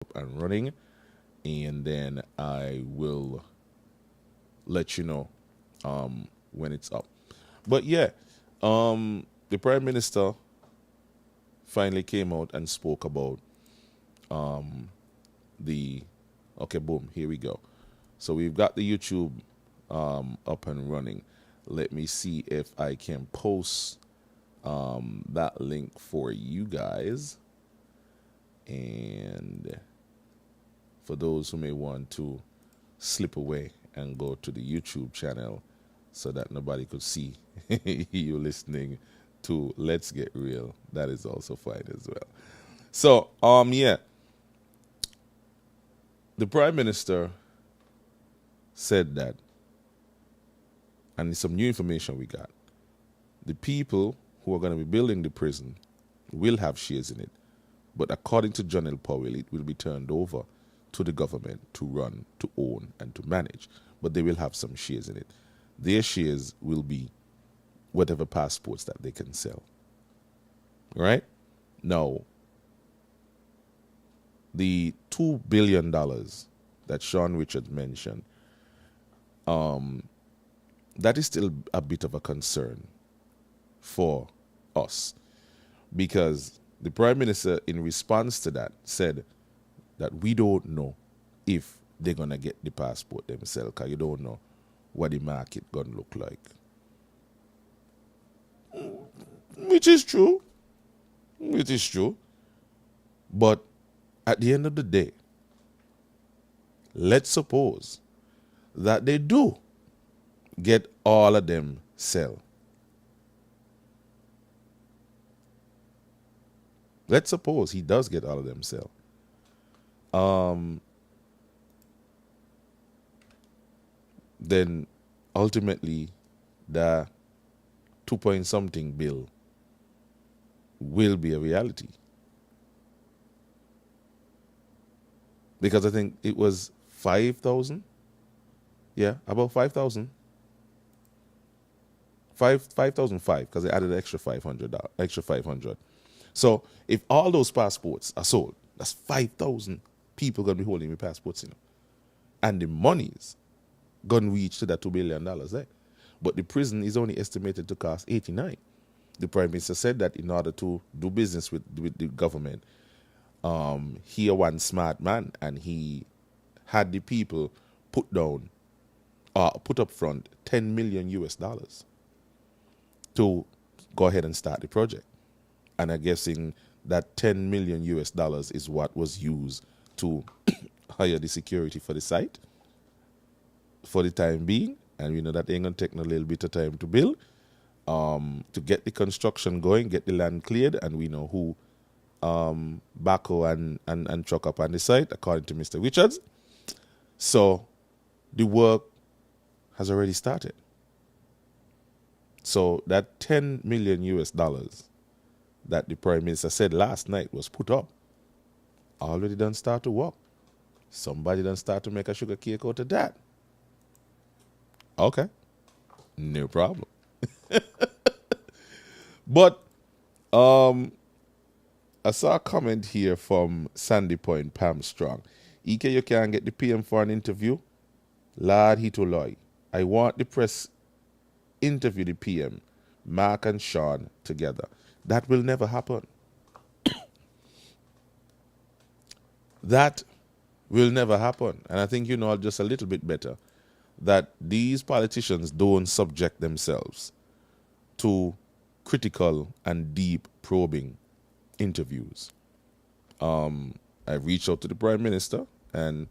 up and running, and then I will let you know when it's up. But yeah, the Prime Minister finally came out and spoke about the. Okay, boom, here we go. So we've got the YouTube up and running. Let me see if I can post that link for you guys. And for those who may want to slip away and go to the YouTube channel so that nobody could see you listening to Let's Get Real, that is also fine as well. So, yeah, the Prime Minister said that, and some new information we got. The people who are going to be building the prison will have shares in it, but according to John L. Powell, it will be turned over to the government to run, to own, and to manage. But they will have some shares in it. Their shares will be whatever passports that they can sell. Right? Now, the $2 billion that Sean Richards mentioned, that is still a bit of a concern for us, because the Prime Minister, in response to that, said that we don't know if they're going to get the passport themselves, because you don't know what the market going to look like. Which is true. It is true. But at the end of the day, let's suppose that they do get all of them sell. Let's suppose he does get all of them sell. Then ultimately the 2 point something bill will be a reality. Because I think it was 5,000. Yeah, about 5,000. 5,005, because they added an extra 500. So if all those passports are sold, that's 5,000 people going to be holding the passports, and the monies going to reach to that $2 billion there. But the prison is only estimated to cost 89. The Prime Minister said that in order to do business with the government, he a one smart man, and he had the people put up front $10 million to go ahead and start the project. And I'm guessing that $10 million is what was used to hire the security for the site for the time being. And we know that ain't going to take a little bit of time to build, to get the construction going, get the land cleared, and we know who backhoe and truck up on the site, according to Mr. Richards. So the work has already started. So that $10 million that the Prime Minister said last night was put up already done start to work. Somebody done start to make a sugar cake out of that. Okay, no problem. But I saw a comment here from Sandy Point, Pam Strong. EK, you can't get the PM for an interview? Lord, he told lie. I want the press interview the PM, Mark and Sean together. That will never happen. That will never happen. And I think you know just a little bit better that these politicians don't subject themselves to critical and deep probing interviews. I reached out to the Prime Minister, and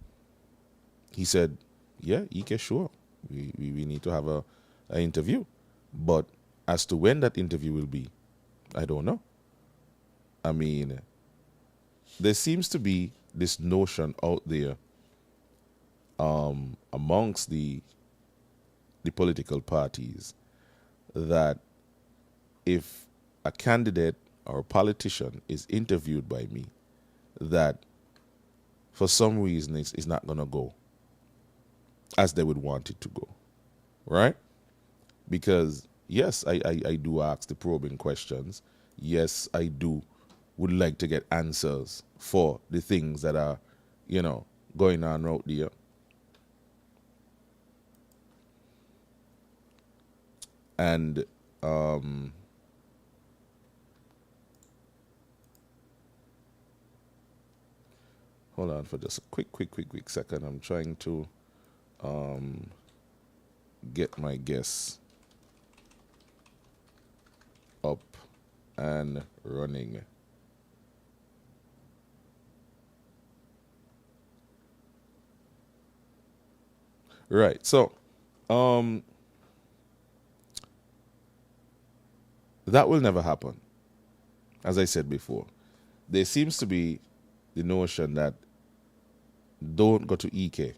he said, yeah, EK, sure. We need to have an interview. But as to when that interview will be, I don't know. I mean, there seems to be this notion out there amongst the political parties that if a candidate or a politician is interviewed by me, that for some reason it's not going to go as they would want it to go, right? Because yes, I do ask the probing questions. Yes, I would like to get answers for the things that are going on out there. And hold on for just a quick second. I'm trying to get my guests up and running. Right. So, that will never happen. As I said before, there seems to be the notion that don't go to EK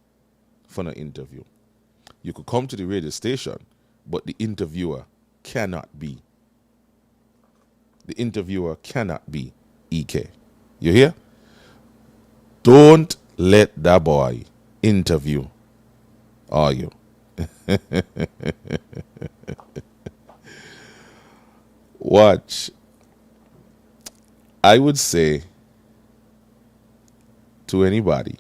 for an interview. You could come to the radio station, but the interviewer cannot be. The interviewer cannot be EK. You hear? Don't let that boy interview. Are you? Watch. I would say to anybody,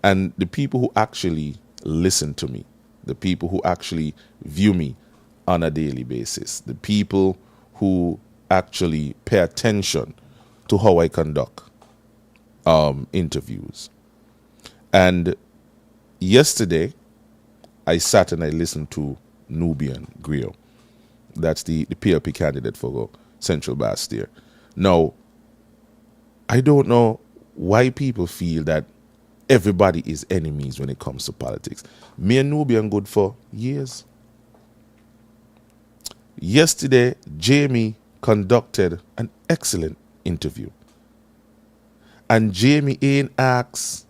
and the people who actually listen to me, the people who actually view me on a daily basis, the people who actually pay attention to how I conduct interviews. And yesterday, I sat and I listened to Nubian Griot. That's the PLP candidate for Central Bastille. Now, I don't know why people feel that everybody is enemies when it comes to politics. Me and Nubian good for years. Yesterday, Jamie conducted an excellent interview. And Jamie ain't asked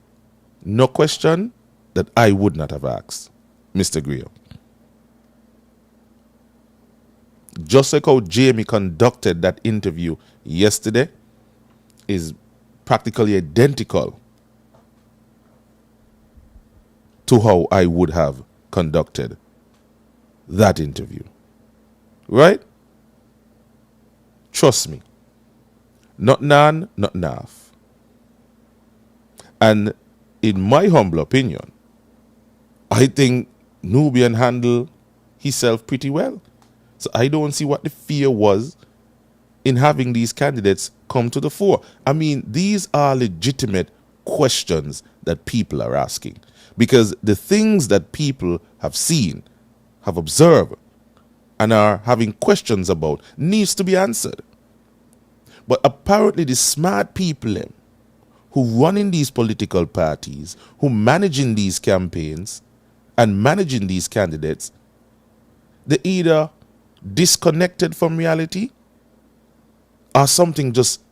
no question that I would not have asked Mr. Griot. Just like how Jamie conducted that interview yesterday is practically identical to how I would have conducted that interview. Right? Trust me. Not none, not enough. And in my humble opinion, I think Nubian handled himself pretty well. So I don't see what the fear was in having these candidates come to the fore. I mean, these are legitimate questions that people are asking, because the things that people have seen, have observed, and are having questions about needs to be answered. But apparently the smart people who run in these political parties, who managing these campaigns and managing these candidates, they either disconnected from reality or something just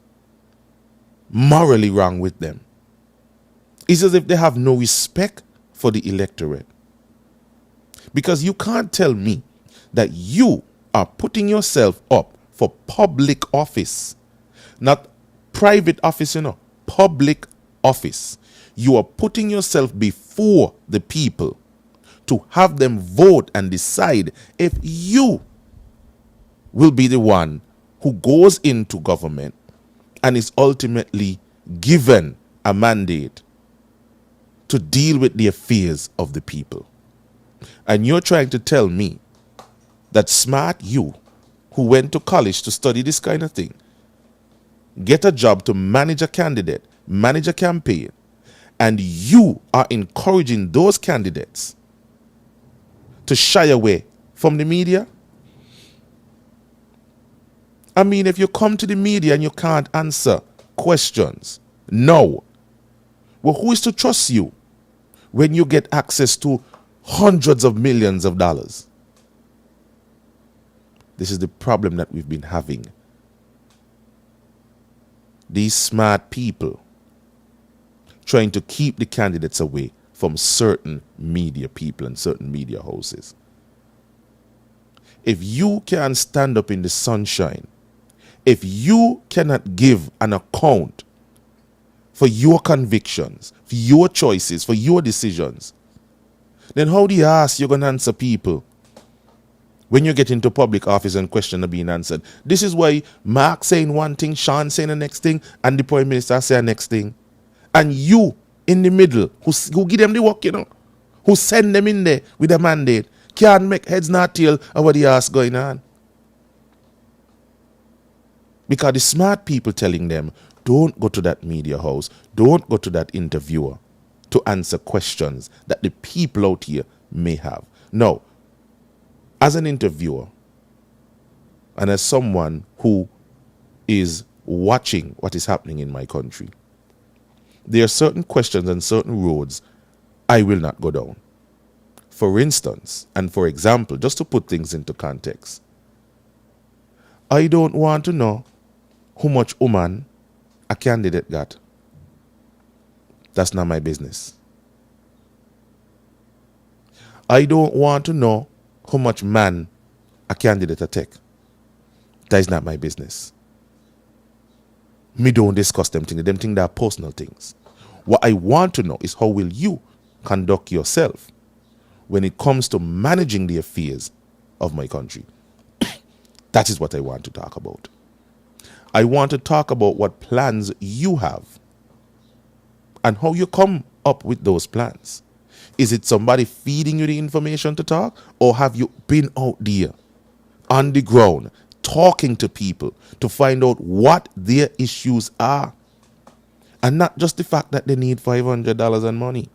morally wrong with them. It's as if they have no respect for the electorate. Because you can't tell me that you are putting yourself up for public office, not private office, public office. You are putting yourself before the people to have them vote and decide if you will be the one who goes into government and is ultimately given a mandate to deal with the affairs of the people. And you're trying to tell me that smart you, who went to college to study this kind of thing, get a job to manage a candidate, manage a campaign, and you are encouraging those candidates to shy away from the media? I mean, if you come to the media and you can't answer questions, no. Well, who is to trust you when you get access to hundreds of millions of dollars? This is the problem that we've been having. These smart people trying to keep the candidates away from certain media people and certain media houses. If you can stand up in the sunshine, if you cannot give an account for your convictions, for your choices, for your decisions, then how do you ask you're going to answer people when you get into public office and questions are being answered? This is why Mark saying one thing, Sean saying the next thing, and the Prime Minister saying the next thing. And you in the middle, who give them the work, who send them in there with a mandate, can't make heads nor tail of what the ass going on. Because the smart people telling them, don't go to that media house, don't go to that interviewer to answer questions that the people out here may have. No, as an interviewer and as someone who is watching what is happening in my country, there are certain questions and certain roads I will not go down. For instance, and for example, just to put things into context, I don't want to know how much woman a candidate got. That's not my business. I don't want to know how much man a candidate a take. That is not my business. Me don't discuss them things. Them things that are personal things. What I want to know is how will you conduct yourself when it comes to managing the affairs of my country. That is what I want to talk about. I want to talk about what plans you have and how you come up with those plans. Is it somebody feeding you the information to talk, or have you been out there on the ground talking to people to find out what their issues are, and not just the fact that they need $500 and money,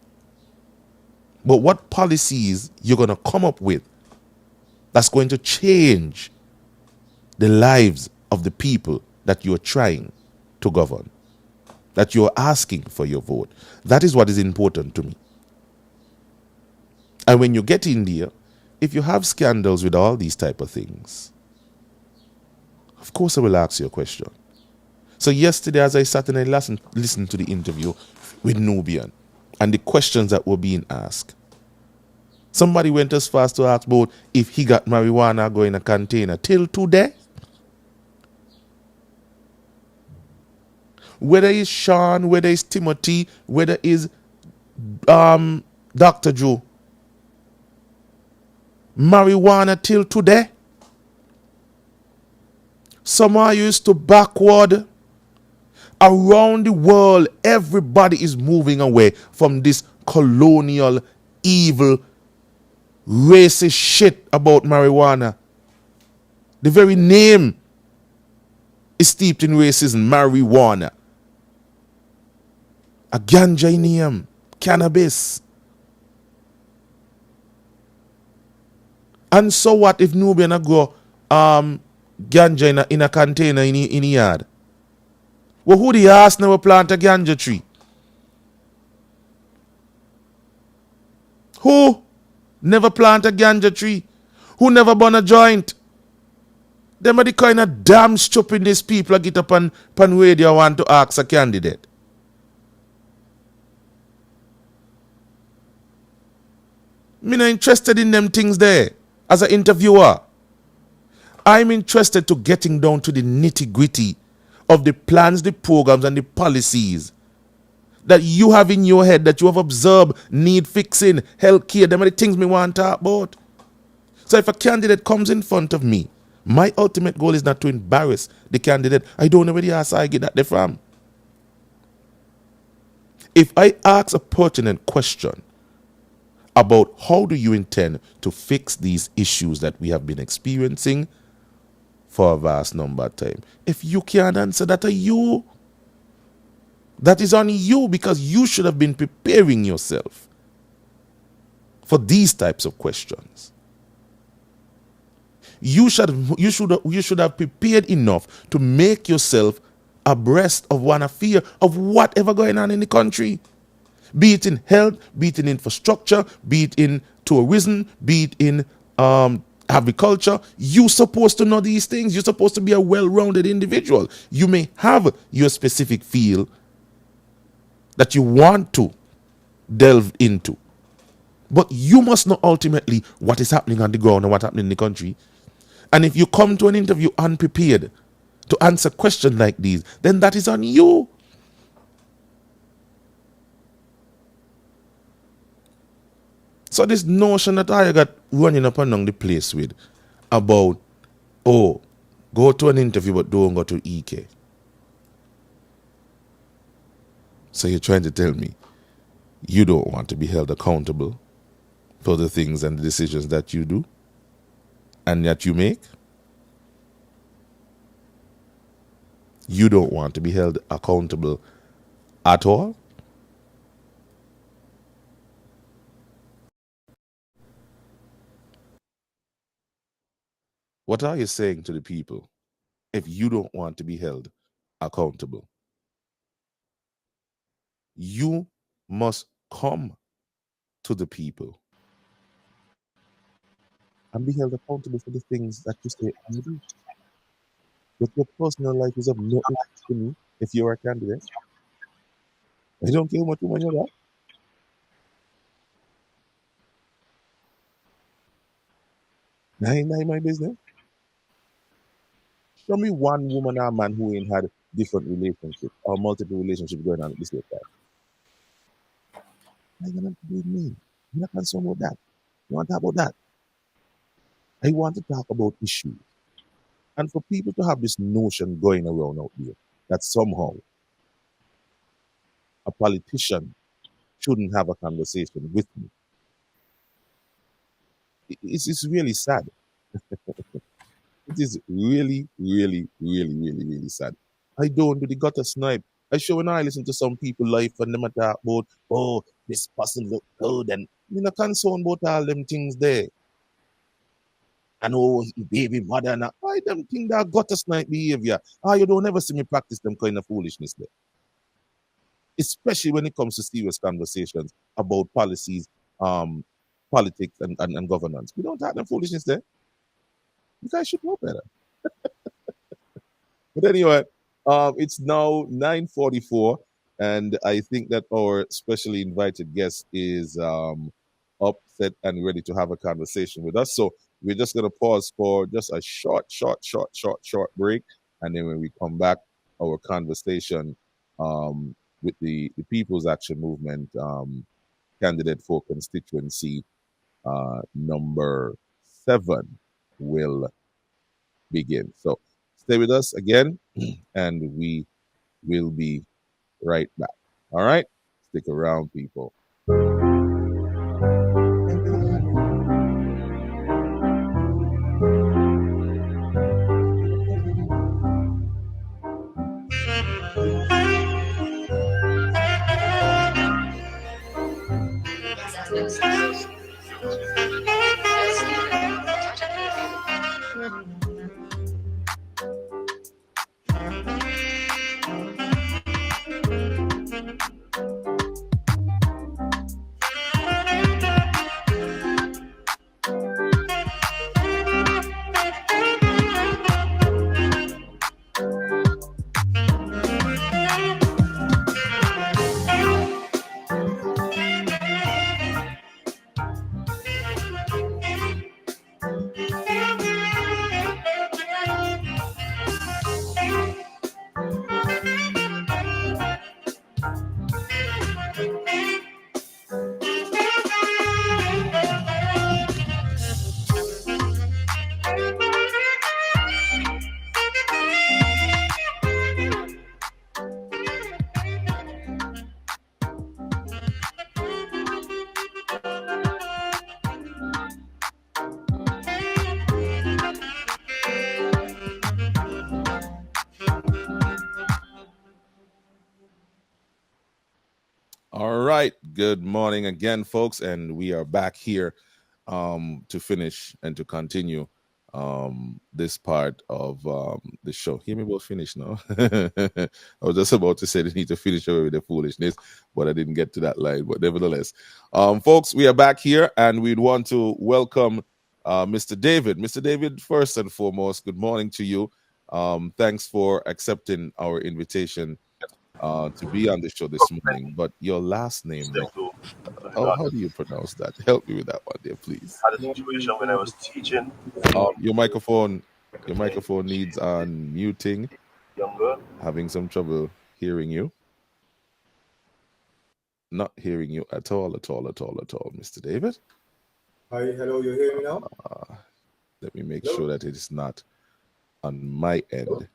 but what policies you're going to come up with that's going to change the lives of the people that you're trying to govern, that you're asking for your vote. That is what is important to me. And when you get in there, if you have scandals with all these type of things, of course I will ask you a question. So yesterday, as I sat and I listened to the interview with Nubian and the questions that were being asked, somebody went as far as to ask about if he got marijuana going in a container till today. Whether it's Sean, whether it's Timothy, whether it's Dr. Joe, marijuana till today. Some are used to backward. Around the world, everybody is moving away from this colonial, evil, racist shit about marijuana. The very name is steeped in racism, marijuana. A ganja in name, cannabis. And so what if Nubian grow ganja in a container in the yard? Well, who the ass never plant a ganja tree? Who never plant a ganja tree? Who never burn a joint? Them are the kind of damn stupidness people that get up on radio want to ask a candidate. Me not interested in them things there as an interviewer. I'm interested to getting down to the nitty-gritty of the plans, the programs, and the policies that you have in your head, that you have observed need fixing, healthcare. Them are the things me want to talk about. So if a candidate comes in front of me, my ultimate goal is not to embarrass the candidate. I don't know where the ass I get that from. If I ask a pertinent question about how do you intend to fix these issues that we have been experiencing for a vast number of time, if you can't answer that, are you? That is on you, because you should have been preparing yourself for these types of questions. You should have prepared enough to make yourself abreast of one affair of whatever going on in the country. Be it in health, be it in infrastructure, be it in tourism, be it in agriculture. You're supposed to know these things. You're supposed to be a well-rounded individual. You may have your specific field that you want to delve into, but you must know ultimately what is happening on the ground and what's happening in the country. And if you come to an interview unprepared to answer questions like these, then that is on you. So this notion that I got running up and down the place with about, oh, go to an interview but don't go to EK. So you're trying to tell me you don't want to be held accountable for the things and the decisions that you do and that you make? You don't want to be held accountable at all? What are you saying to the people if you don't want to be held accountable? You must come to the people and be held accountable for the things that you say and you do. But your personal life is of no interest to me if you're a candidate. I don't care what you want to that. That ain't my business. Show me one woman or man who ain't had different relationships or multiple relationships going on at the same time. I got nothing to do with me. I'm not concerned about that. You want to talk about that? I want to talk about issues. And for people to have this notion going around out there that somehow a politician shouldn't have a conversation with me, it's really sad. It is really, really, really, really, really sad. I don't do the gutter snipe. I sure when I listen to some people life and them talk about, oh, this person look good and I'm not concerned about all them things there. And oh, baby mother and I them think that gutter snipe behavior. You don't ever see me practice them kind of foolishness there. Especially when it comes to serious conversations about policies, politics and governance. We don't have them foolishness there. You guys should know better. But anyway, it's now 9:44, and I think that our specially invited guest is upset and ready to have a conversation with us. So we're just going to pause for just a short break, and then when we come back, our conversation with the People's Action Movement candidate for constituency number 7 will begin. So stay with us again, and we will be right back. All right? Stick around, people. All right. Good morning again, folks. And we are back here to finish and to continue this part of the show. Hear me both finish now. I was just about to say they need to finish away with the foolishness, but I didn't get to that line. But nevertheless, folks, we are back here and we'd want to welcome Mr. David. Mr. David, first and foremost, good morning to you. Thanks for accepting our invitation to be on the show this morning, but your last name, how do you pronounce that? Help me with that one there, please. Had a situation when I was teaching. Your microphone needs muting. Younger. Having some trouble hearing you. Not hearing you at all, Mr. David. Hi, hello, you hear me now? Let me make sure that it is not on my end.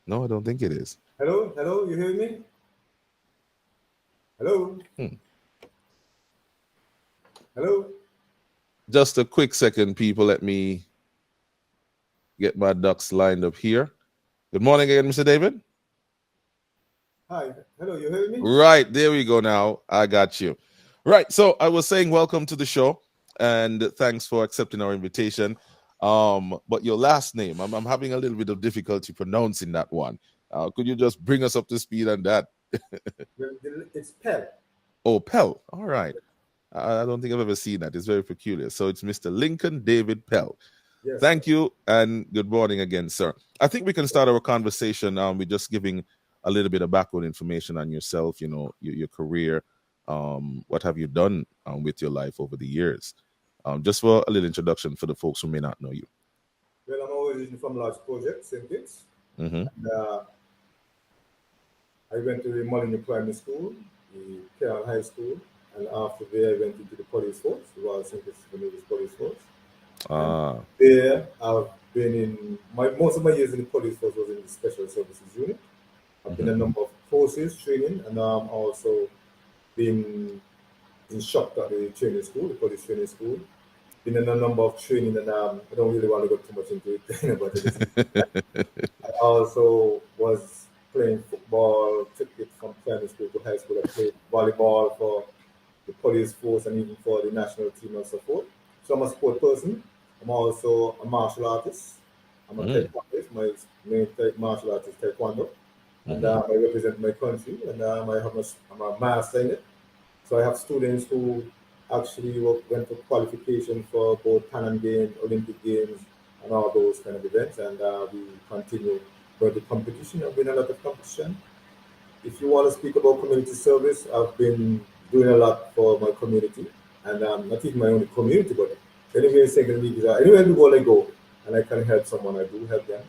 No, I don't think it is. Hello, you hear me? Hello, Hmm. hello. Just a quick second, people. Let me get my ducks lined up here. Good morning again, Mr. David. Hi, hello, you hear me? Right, there we go now. I got you. Right, so I was saying welcome to the show and thanks for accepting our invitation. But your last name, I'm having a little bit of difficulty pronouncing that one. Could you just bring us up to speed on that? It's Pell. Oh, Pell. All right. I don't think I've ever seen that. It's very peculiar. So it's Mr. Lincoln David Pell. Yes, sir. Thank you and good morning again, sir. I think we can start our conversation with just giving a little bit of background information on yourself, your career, what have you done with your life over the years. Just for a little introduction for the folks who may not know you. Well, I'm originally from large projects, St. Kitts. Mm-hmm. And I went to the Molyneux Primary School, the Carroll High School, and after there I went into the police force, the Royal St. Kitts Police Force. And Ah. there I've been in most of my years in the police force was in the special services unit. I've been Mm-hmm. in a number of courses, training, and also been instructor at the training school, the police training school. Been in a number of training, and I don't really want to go too much into it, but I also was playing football, took it from primary school to high school. I played volleyball for the police force and even for the national team and so forth. So I'm a sport person. I'm also a martial artist. I'm a Mm. taekwondoist. My main martial art is taekwondo. And Mm-hmm. I represent my country, and I'm a master in it. So I have students who actually went for qualification for both Pan Am Games, Olympic Games, and all those kind of events. And we continue going to competition. I've been a lot of competition. If you want to speak about community service, I've been doing a lot for my community, and not even my own community, but anywhere in St. League, anywhere in the world I go, and I can help someone, I do help them.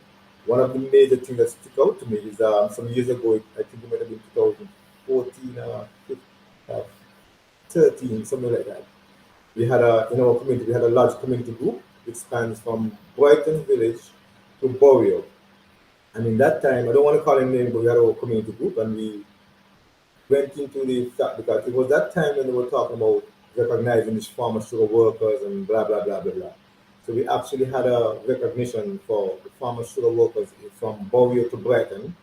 One of the major things that stick out to me is some years ago, I think it might have been 2014 or 13, something like that. We had in our community, we had a large community group which spans from Brighton Village to Boreal. And in that time, I don't want to call him name, but we had our community group, and we went into the fact because it was that time when they were talking about recognizing these farmer sugar workers and blah blah blah blah blah. So we actually had a recognition for the farmer sugar workers from Bowie to Brighton,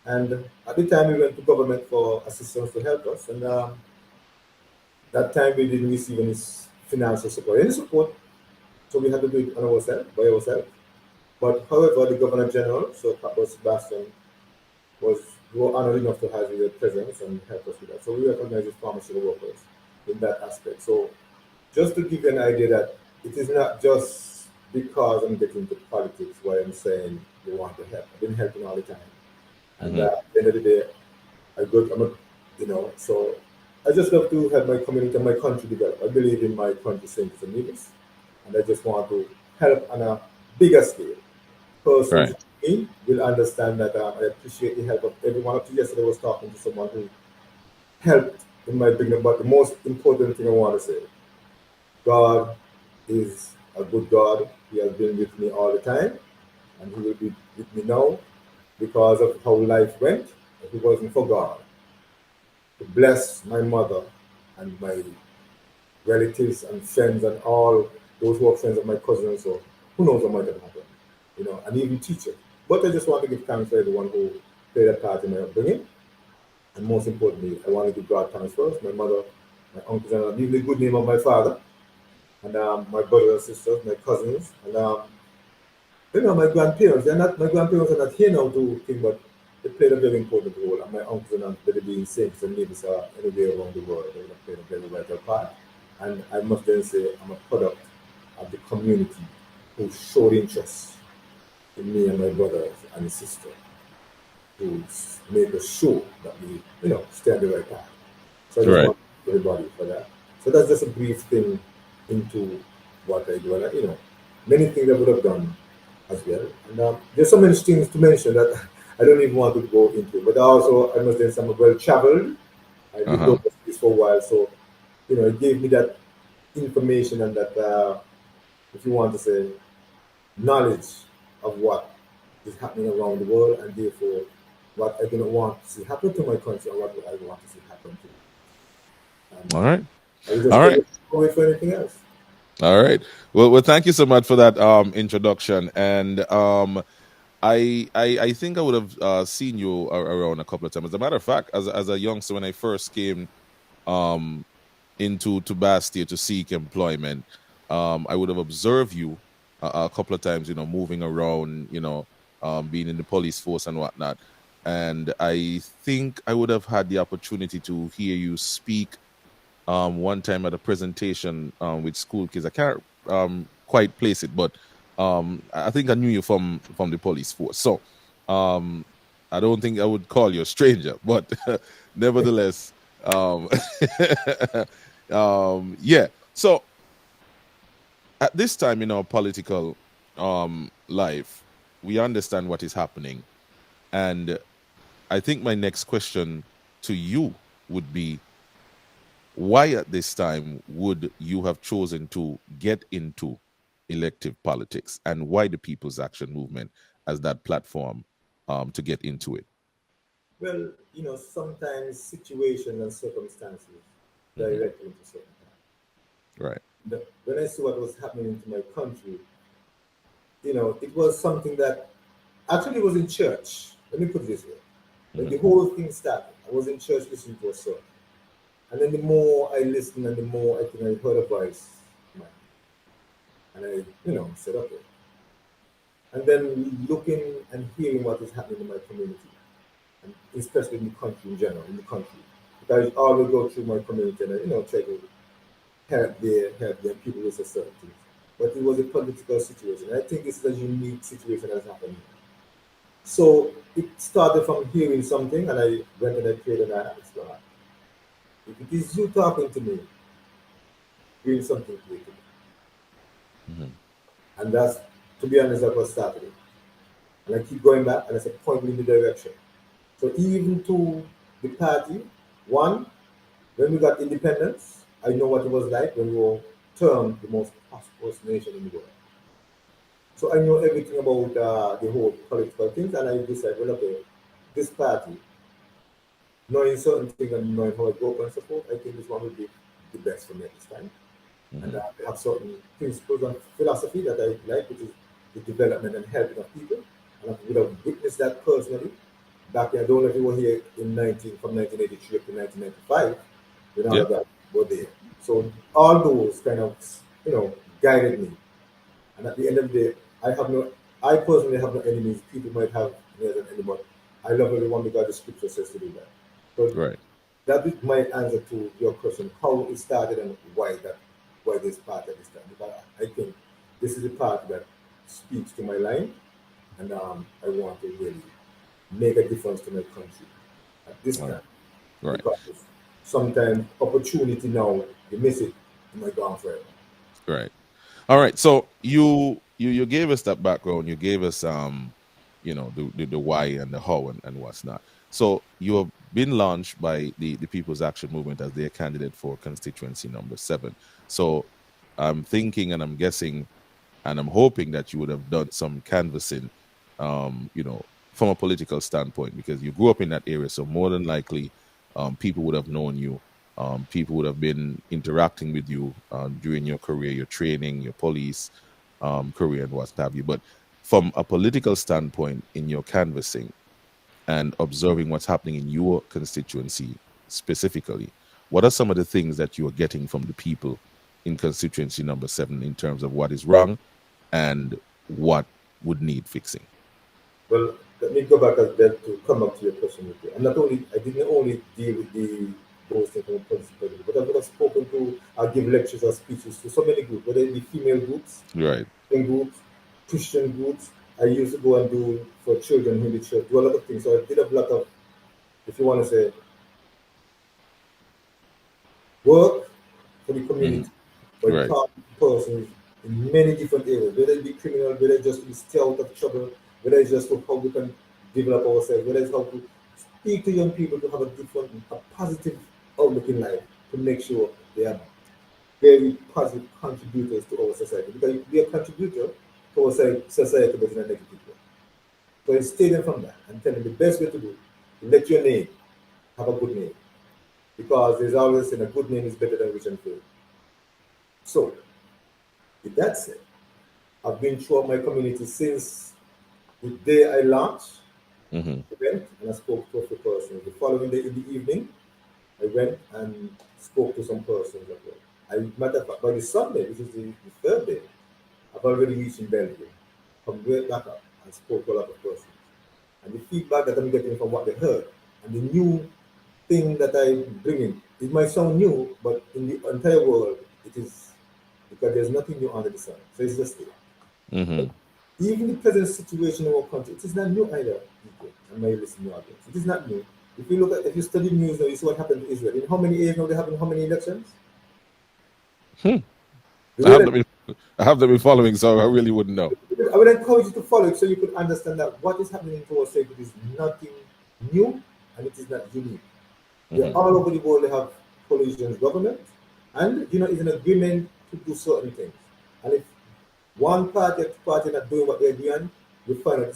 and at the time we went to government for assistance to help us, and that time we didn't receive any financial support, any support, so we had to do it on ourselves by ourselves. But however, the Governor General, so Papa Sebastian, was we were honored enough to have his presence and help us with that. So we recognize the pharmaceutical workers in that aspect. So just to give you an idea that it is not just because I'm getting into politics why I'm saying we want to help. I've been helping all the time. And Mm-hmm. at the end of the day, so I just love to help my community and my country develop. I believe in my country, St. Kitts, and I just want to help on a bigger scale. Persons Right. like me will understand that I appreciate the help of everyone. Up to yesterday, I was talking to someone who helped in my beginning. But the most important thing I want to say, God is a good God. He has been with me all the time, and He will be with me now because of how life went. If it wasn't for God to bless my mother and my relatives and friends and all those who are friends of my cousins, so who knows what might have happened, and even teachers. But I just want to give thanks to everyone who played a part in my upbringing. And most importantly, I want to give God thanks first, my mother, my uncles, and even the good name of my father, and my brothers and sisters, my cousins, and my grandparents. My grandparents are not here now to think, but they played a very important role. And my uncles and aunts, whether being saints and neighbors are anywhere around the world, they have played a very vital part. And I must then say, I'm a product of the community who showed interest in me and my brothers and sister to make us sure that we, stay on the right path. So I just Right. want everybody for that. So that's just a brief thing into what I do. And, many things I would have done as well. And there's so many things to mention that I don't even want to go into. But also, I must say, I'm well traveled. I lived Uh-huh. overseas for a while. So, it gave me that information and that, if you want to say, knowledge of what is happening around the world. And therefore, what I do not want to see happen to my country and what I want to see happen to me. And All right. I will just All right. wait for anything else. All right. Well, thank you so much for that introduction. And I think I would have seen you around a couple of times. As a matter of fact, as a youngster, when I first came um into to Bastia to seek employment, I would have observed you a couple of times, moving around, being in the police force and whatnot. And I think I would have had the opportunity to hear you speak one time at a presentation with school kids. I can't quite place it, but I think I knew you from the police force. So um, I don't think I would call you a stranger, but nevertheless, um, yeah. So at this time in our political life, we understand what is happening, and I think my next question to you would be, why at this time would you have chosen to get into elective politics, and why the People's Action Movement as that platform to get into it? Well, sometimes situations and circumstances Hmm. direct me to certain Right. things. When I see what was happening to my country, it was something that actually was in church. Let me put it this way. When Hmm. the whole thing started, I was in church listening to a song. And then the more I listened and the more I think I heard a voice, man, and I, said, okay. And then looking and hearing what is happening in my community, and especially in the country in general, in the country. Because I always go through my community and I, try to help their people with certain things. But it was a political situation. I think this is a unique situation that's happening. So it started from hearing something, and I went and I prayed and I asked God, if it is you talking to me, bring something clear to me. Hmm. And that's, to be honest, that was started. And I keep going back, and I said, point me in the direction. So even to the party, one, when we got independence, I know what it was like when we were termed the most prosperous nation in the world. So I know everything about the whole political things, and I decided, well, okay, this party, knowing certain things and knowing how it works and so forth, I think this one will be the best for me at this time. And Hmm. they have certain principles and philosophy that I like, which is the development and helping of people. And I would have witnessed that personally back in, I don't know if you were here in 1983 up to 1995, when all Yeah. of that were there. So all those kind of, guided me. And at the end of the day, I personally have no enemies. People might have me as an enemy, but I love everyone because the scripture says to do that. So Right. that is my answer to your question: how it started and why this part at this time. Because I think this is the part that speaks to my line, and I want to really make a difference to my country at this All right. time. Right. Because sometimes opportunity now you miss it, you might go on forever. Right. All right. So you gave us that background. You gave us the why and the how and what's not. So you have been launched by the People's Action Movement as their candidate for constituency number 7. So I'm thinking and I'm guessing and I'm hoping that you would have done some canvassing, from a political standpoint, because you grew up in that area. So more than likely, people would have known you. People would have been interacting with you during your career, your training, your police career, and what have you. But from a political standpoint, in your canvassing and observing what's happening in your constituency specifically, what are some of the things that you are getting from the people in constituency number 7 in terms of what is wrong and what would need fixing? Well, let me go back as well to come up to your question with you. And not only I didn't only deal with the those things from a principle, but I would have spoken to, I give lectures or speeches to so many groups, whether it be female groups, Right. Muslim groups, Christian groups. I used to go and do for children in the church, do a lot of things. So I did a lot of, if you want to say, work for the Hmm. community by Right. talking to persons in many different areas, whether it be criminal, whether it's just to stay out of trouble, whether it's just to how we can develop ourselves, whether it's how to speak to young people to have a positive outlook in life, to make sure they are very positive contributors to our society. Because you can be a contributor to our society, but in a negative way. So I stay them from that and tell them the best way to do it, to let your name have a good name. Because there's always saying a good name is better than rich and fame. So, with that said, I've been throughout my community since the day I launched Mm-hmm. the event and I spoke to a few persons. The following day in the evening, I went and spoke to some persons as well. Matter of fact, by the Sunday, which is the third day, I've already reached in Belgium. Come right back up and spoke to a lot of persons. And the feedback that I'm getting from what they heard and the new thing that I'm bringing, it might sound new, but in the entire world, it is because there's nothing new under the sun. So it's just there. Mm-hmm. Even the present situation in our country, it is not new either, people and my listening audience. It is not new. If you look at, if you study news now, you see what happened to Israel. In how many years now they have in how many elections? Hmm. I have Really? not been, I have not been following, so I really wouldn't know. I would encourage you to follow it so you could understand that what is happening to our state is nothing new and it is not unique. They're Mm-hmm. all over the world. They have coalition government, and it's an agreement to do certain things. And if one party or two party not doing what they're doing, you find that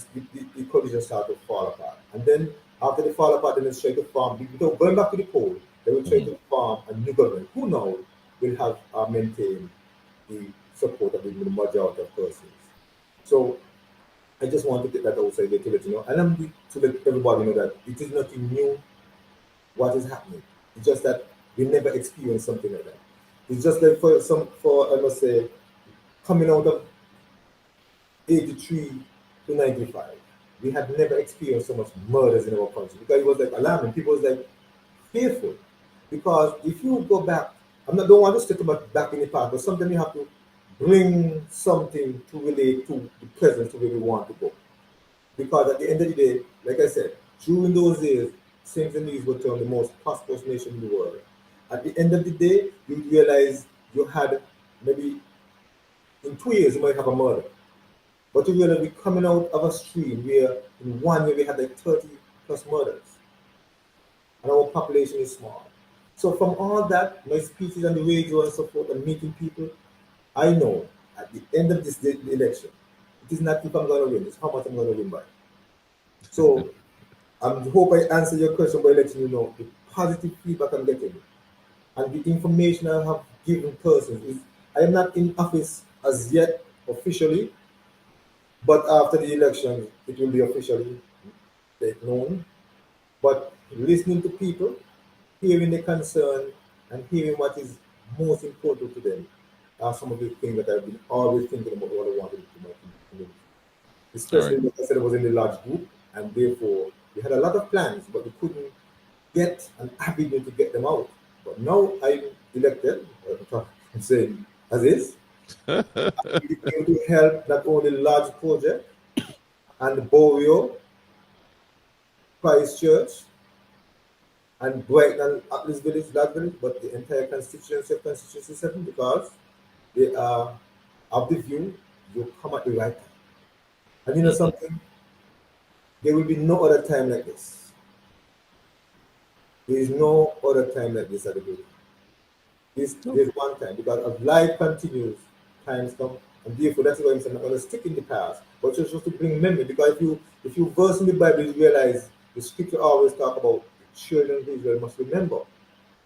the coalition start to fall apart. And then after they fall apart, then they try to form. Without going back to the poll, they will try Mm-hmm. to form a new government. Who knows will have maintain the support of the majority of persons. So I just want to get that outside there to let you know, and to let everybody know that it is nothing new what is happening. It's just that we never experienced something like that. It's just like for I must say, coming out of 83 to 95, we had never experienced so much murders in our country because it was like alarming. People was like fearful. Because if you go back, don't want to stick about back in the past, but sometimes you have to bring something to relate to the present to where we want to go. Because at the end of the day, like I said, during those days, St. Louis were termed the most prosperous nation in the world. At the end of the day, you realize you had maybe in 2 years you might have a murder. But you realize we're coming out of a stream where in 1 year we had like 30 plus murders. And our population is small. So from all that, my speeches on the radio and so forth and meeting people, I know at the end of this election, it is not if I'm going to win, it's how much I'm going to win by. So I hope I answer your question by letting you know the positive feedback I'm getting and the information I have given persons is I am not in office as yet officially, but after the election it will be officially known. But listening to people, hearing the concern and hearing what is most important to them are some of the things that I've been always thinking about what I wanted to do in my community. All right. Especially like I said, I was in the large group and therefore we had a lot of plans, but we couldn't get an avenue to get them out. But now I'm elected, I'm saying as is, to be able to help not only large project and Borio, Christchurch, and Brighton and Atlas Village, that village, but the entire constituency 7 because they are of the view you come at the right time. And you know Mm-hmm. something? There will be no other time like this. There is no other time like this at the group. There's one time because as life continues, times come, and therefore that's why I'm saying I'm not going to stick in the past, but just to bring memory. Because if you verse in the Bible, you realize the scripture always talk about the children of Israel must remember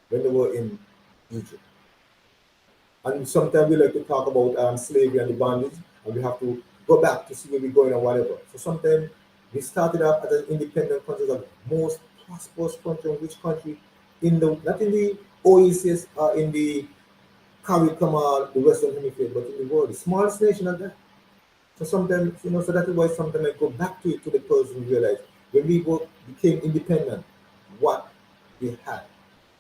when they were in Egypt. And sometimes we like to talk about slavery and the bondage, and we have to go back to see where we're going or whatever. So sometimes we started off as an independent country, the most prosperous country, rich country in the not in the OASIS or in the Caribbean or the Western Hemisphere, but in the world, the smallest nation of that. So sometimes, so that is why sometimes I go back to it to the person who realize when we became independent, what we had.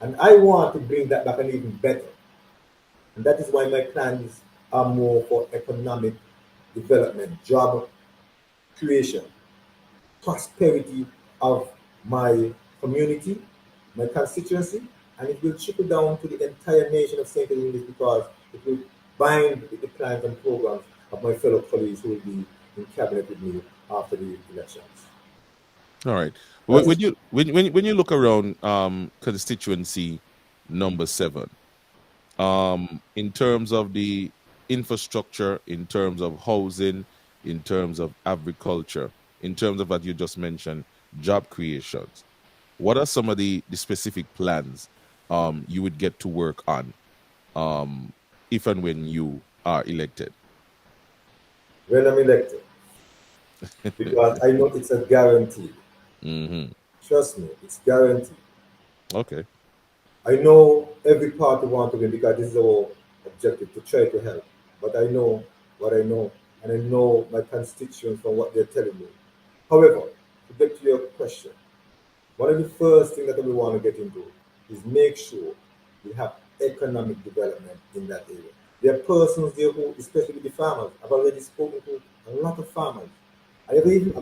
And I want to bring that back and even better. And that is why my plans are more for economic development, job creation, prosperity of my community, my constituency, and it will trickle down to the entire nation of St. Louis because it will bind with the plans and programs of my fellow colleagues who will be in cabinet with me after the elections. All right. That is When you look around constituency number 7, in terms of the infrastructure, in terms of housing, in terms of agriculture, in terms of what you just mentioned, job creations. What are some of the specific plans you would get to work on if and when you are elected? When I'm elected, because I know it's a guarantee. Hmm. Trust me, it's guaranteed. Okay. I know every party want to win because this is our objective to try to help. But I know what I know, and I know my constituents from what they're telling me. However, to get to your question, one of the first things that we want to get into is make sure we have economic development in that area. There are persons there who, especially the farmers, I've already spoken to a lot of farmers. I'm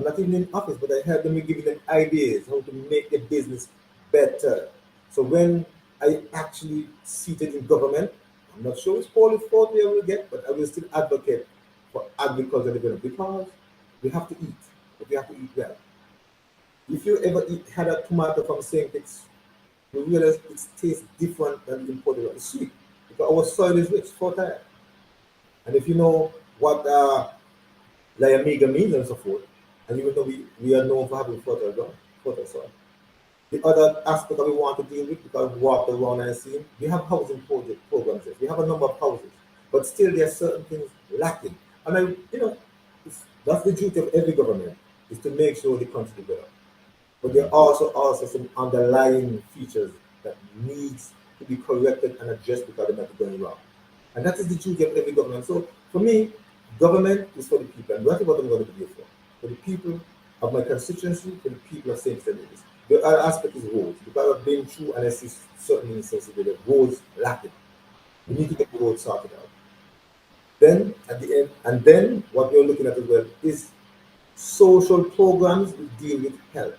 not even in office, but I help them with giving them ideas how to make their business better. So when I actually seated in government, I'm not sure which Polish vote we will get, but I will still advocate for agriculture development because we have to eat, but we have to eat well. If you ever had a tomato from St. Kitts, you realize it tastes different than the imported one. It's sweet because our soil is rich, fertile. And if you know what Liamiga means and so forth, and even though we are known for having fertile ground, fertile soil. The other aspect that we want to deal with, because we walked around and seen, we have housing programs, yes. We have a number of houses, but still there are certain things lacking. And that's the duty of every government, is to make sure the country develops. But there are also some underlying features that needs to be corrected and addressed because they might be going wrong. And that is the duty of every government. So for me, government is for the people, and that's what I'm going to be here for. For the people of my constituency, for the people of St. Stanislaus. The other aspect is roads, because I've been through and I see certain instances where the roads lacking. We need to get the roads sorted out. Then at the end, and then what we're looking at as well is social programs that deal with health.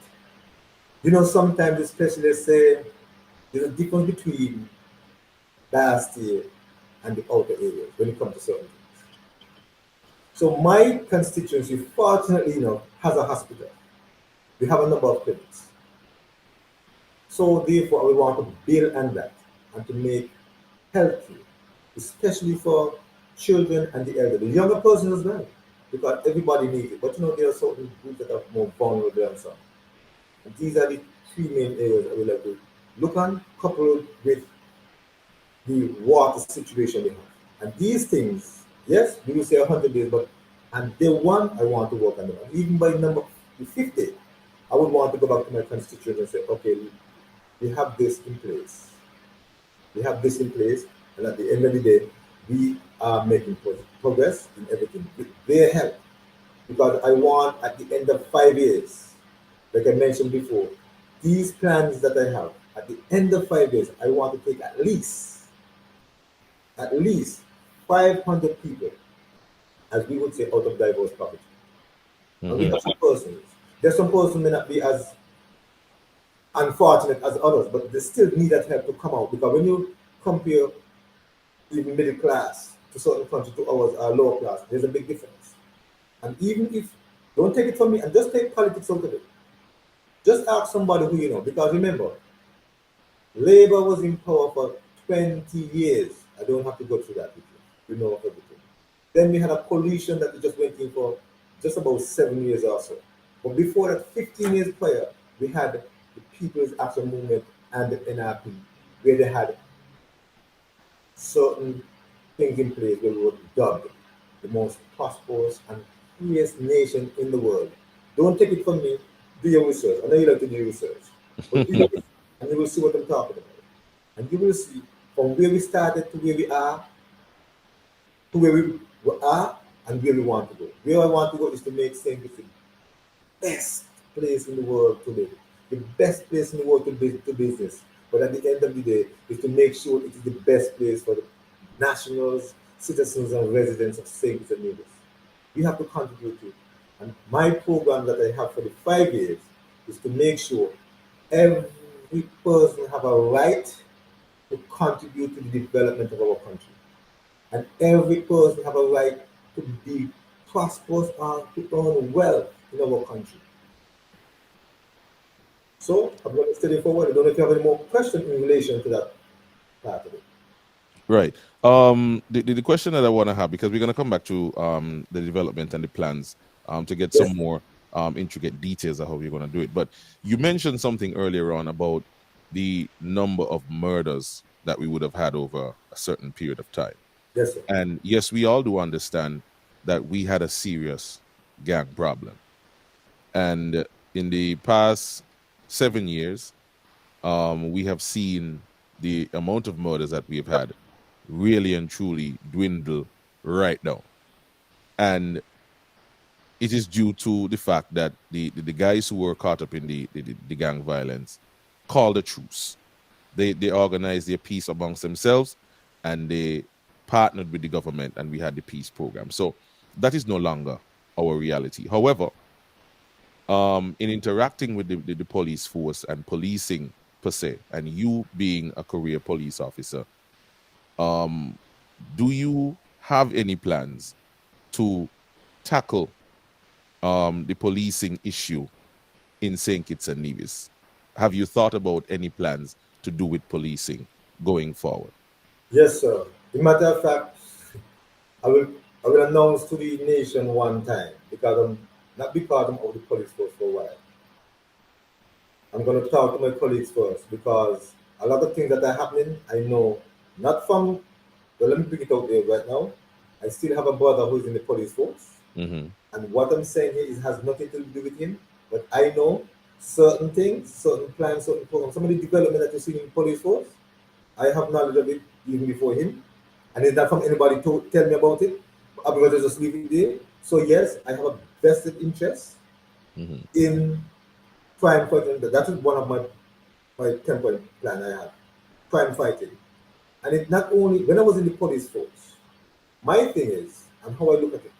Sometimes especially they say there's a difference between diastole and the outer areas when it comes to certain things. So my constituency, fortunately enough, has a hospital. We have a number of clinics. So therefore, we want to build on that and to make healthy, especially for children and the elderly, younger persons as well, because everybody needs it. But there are certain groups that are more vulnerable than some. And these are the three main areas that we like to look on, coupled with the water situation we have. And these things, yes, we will say 100 days, but and day one, I want to work on them. And even by number 50, I would want to go back to my constituents and say, okay, we have this in place. We have this in place, and at the end of the day, we are making progress in everything with their help. Because I want at the end of 5 years, like I mentioned before, these plans that I have, at the end of 5 years, I want to take at least 500 people, as we would say, out of diverse poverty. And we have some persons. There's some persons who may not be as unfortunate as others, but they still need that help to come out. Because when you compare even middle class to certain countries to ours are lower class, there's a big difference. And even if, don't take it from me, and just take politics out of it. Just ask somebody who you know, because remember, Labour was in power for 20 years. I don't have to go through that with you. You know everything. Then we had a coalition that we just went in for just about 7 years or so. But before that, 15 years prior, we had the People's Action Movement and the NRP, where they had certain things in place where we were dubbed the most prosperous and freest nation in the world. Don't take it from me. Do your research. I know you like to do research. But do your research, and you will see what I'm talking about. And you will see from where we started to where we are, to where we are, and where we want to go. Where I want to go is to make St. Kitts the best place in the world to live, the best place in the world to business. But at the end of the day, is to make sure it is the best place for the nationals, citizens, and residents of St. Kitts and Nevis. We have to contribute to it. And my program that I have for the 5 years is to make sure every person have a right to contribute to the development of our country. And every person have a right to be prosperous and to earn wealth in our country. So I'm going to study forward. I don't know if you have any more questions in relation to that part of it. Right. The question that I want to have, because we're going to come back to the development and the plans to get some more intricate details of how you're going to do it. But you mentioned something earlier on about the number of murders that we would have had over a certain period of time. Yes, sir. And yes, we all do understand that we had a serious gang problem. And in the past 7 years, we have seen the amount of murders that we've had really and truly dwindle right now. And it is due to the fact that the guys who were caught up in the gang violence called a truce. They organized their peace amongst themselves, and they partnered with the government, and we had the peace program. So that is no longer our reality. However, in interacting with the police force and policing per se, and you being a career police officer, do you have any plans to tackle the policing issue in St. Kitts and Nevis? Have you thought about any plans to do with policing going forward? Yes, sir. As a matter of fact, I will I will announce to the nation one time because I'm not be part of the police force for a while. I'm going to talk to my colleagues first because a lot of things that are happening, I know not from, well, let me pick it out there right now. I still have a brother who's in the police force. Mm-hmm. And what I'm saying here is has nothing to do with him. But I know certain things, certain plans, certain programs, some of the development that you see in the police force, I have knowledge of it even before him. And it's not from anybody to tell me about it. I'm going to just leave it there. So yes, I have a vested interest Mm-hmm. in crime fighting. That is one of my 10-point plan I have. Crime fighting. And it not only when I was in the police force, my thing is, and how I look at it,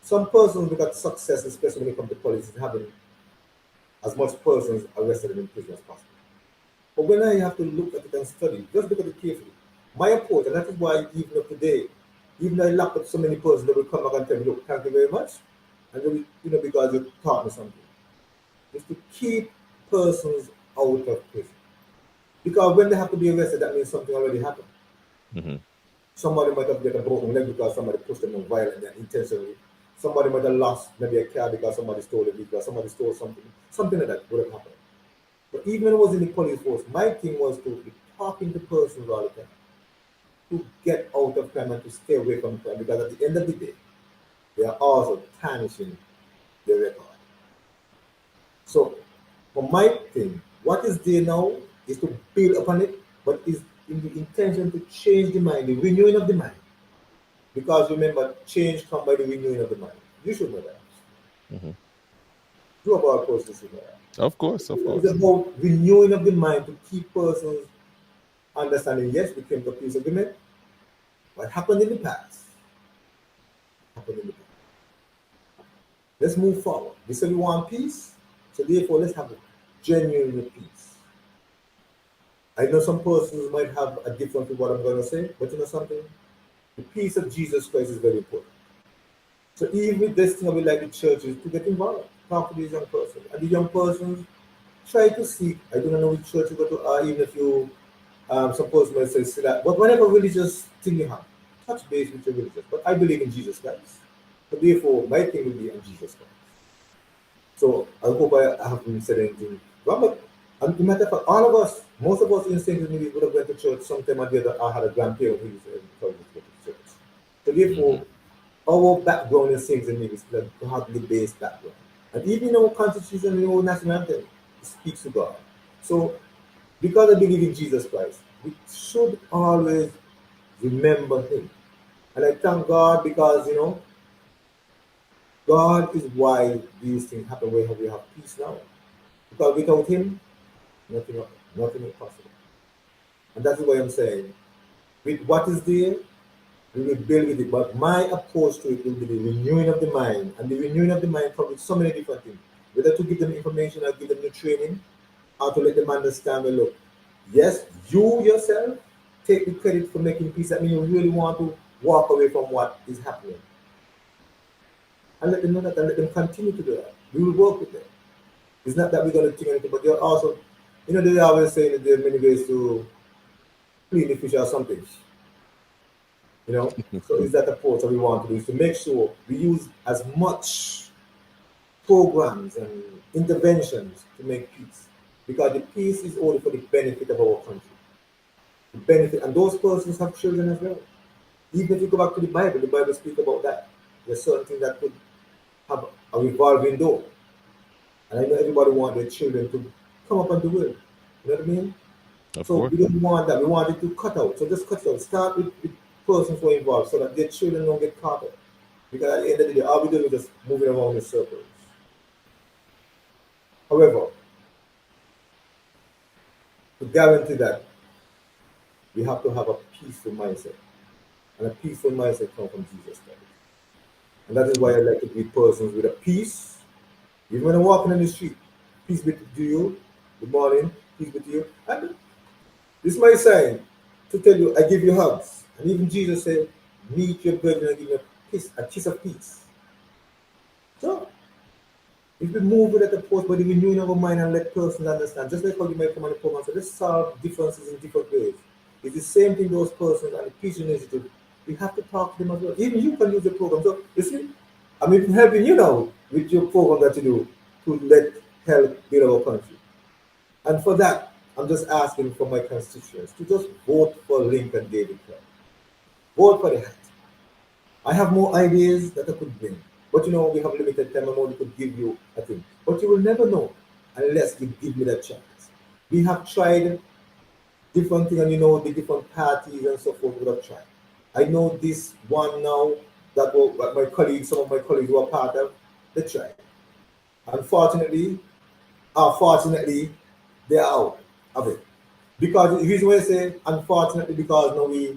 some persons look at success, especially when it comes to police, is having as much persons arrested and in prison as possible. But when I have to look at it and study, just look at it carefully. My approach, and that is why even up today, even though I lock up so many persons, they will come back and tell me, look, thank you very much. And they will, because you taught me something. Is to keep persons out of prison. Because when they have to be arrested, that means something already happened. Mm-hmm. Somebody might have get a broken leg because somebody pushed them on violently and intentionally. Somebody might have lost maybe a car because somebody stole it, because somebody stole something. Something like that would have happened. But even when I was in the police force, my thing was to be talking to persons all the time, to get out of crime and to stay away from crime, because at the end of the day, they are also tarnishing their record. So, for my thing, what is there now is to build upon it, but is in the intention to change the mind, the renewing of the mind. Because remember, change comes by the renewing of the mind. You should know that. Mm-hmm. You about persons should know that. Of course, of It's course. about renewing of the mind to keep persons understanding, yes, we came to a peace agreement. What happened in the past happened in the past. Let's move forward. We said we want peace, so therefore let's have a genuine peace. I know some persons might have a different to what I'm going to say, but you know something? The peace of Jesus Christ is very important. So even with this thing, I would like the churches to get involved, talk to these young persons. And the young persons try to seek, I don't know which church you go to, even if you, some persons might say, see that, but whatever religious thing you have, touch base with your religious. But I believe in Jesus Christ. So therefore, my thing will be on Jesus Christ. So I hope I haven't said anything wrong. But and no matter of fact, all of us, most of us in St. Louis would have went to church sometime or the other. I had a grandparent who used to encourage us to go to church. So therefore, our background in St. Louis is a godly based background. And even our constitution, our national anthem speaks to God. So because I believe in Jesus Christ, we should always remember Him. And I thank God because God is why these things happen where we have peace now. Because without Him, nothing is possible. And that's why I'm saying, with what is there, we will build with it. But my approach to it will be the renewing of the mind. And the renewing of the mind comes with so many different things. Whether to give them information or give them the training, or to let them understand, well, look, yes, you yourself take the credit for making peace. That means you really want to walk away from what is happening. And let them know that and let them continue to do that. We will work with them. It's not that we're going to think anything, but they're also, they always say that there are many ways to clean the fish or something. So is that approach that we want to do is to make sure we use as much programs and interventions to make peace. Because the peace is only for the benefit of our country. The benefit, and those persons have children as well. Even if you go back to the Bible speaks about that. There's certain things that could have a revolving door. And I know everybody wants their children to come up and do well. You know what I mean? Of So course. we don't want that. We want it to cut out. So just cut it out. Start with persons who are involved so that their children don't get caught up. Because at the end of the day, all we do is just moving around in circles. However, to guarantee that, we have to have a peaceful mindset. And a peaceful mindset comes from Jesus Christ. And that is why I like to greet persons with a peace. Even when I'm walking on the street, peace be to you. Good morning, peace be to you. And this is my sign to tell you, I give you hugs. And even Jesus said, meet your brethren and give you a kiss of peace. So, if we move with the post, but if we renewing our mind and let persons understand, just like how you might come on the program, so let's solve differences in different ways. It's the same thing those persons and the Peace Initiative, we have to talk to them as well. Even you can use the program. So, you see, I'm even helping you now with your program that you do to let help build our country. And for that, I'm just asking for my constituents to just vote for Lincoln David Clark. Vote for that. I have more ideas that I could bring. But you know, we have limited time and only could give you a thing. But you will never know unless you give me that chance. We have tried different things, and you know, the different parties and so forth we have tried. I know this one now that my colleagues, some of my colleagues were part of, they tried. Unfortunately, fortunately, they are out of it. Because the reason why I say unfortunately, because now we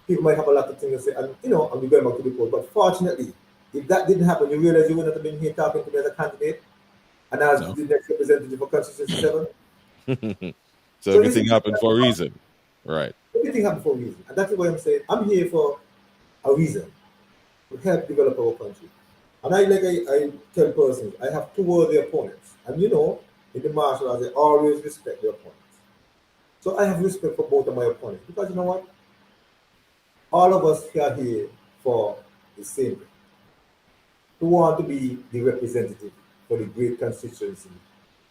people might have a lot of things to say, and you know, and we going back to the poll. But fortunately, if that didn't happen, you realize you wouldn't have been here talking to me as a candidate and as No. the next representative for Constituency 7. So So you everything see, happened for a reason. Right. everything happened for a reason. And that's why I'm saying I'm here for a reason to help develop our country. And I tell persons, I have two worthy opponents. And you know, in the martial arts, I always respect the opponents. So I have respect for both of my opponents because you know what? All of us are here for the same thing. To want to be the representative for the great constituency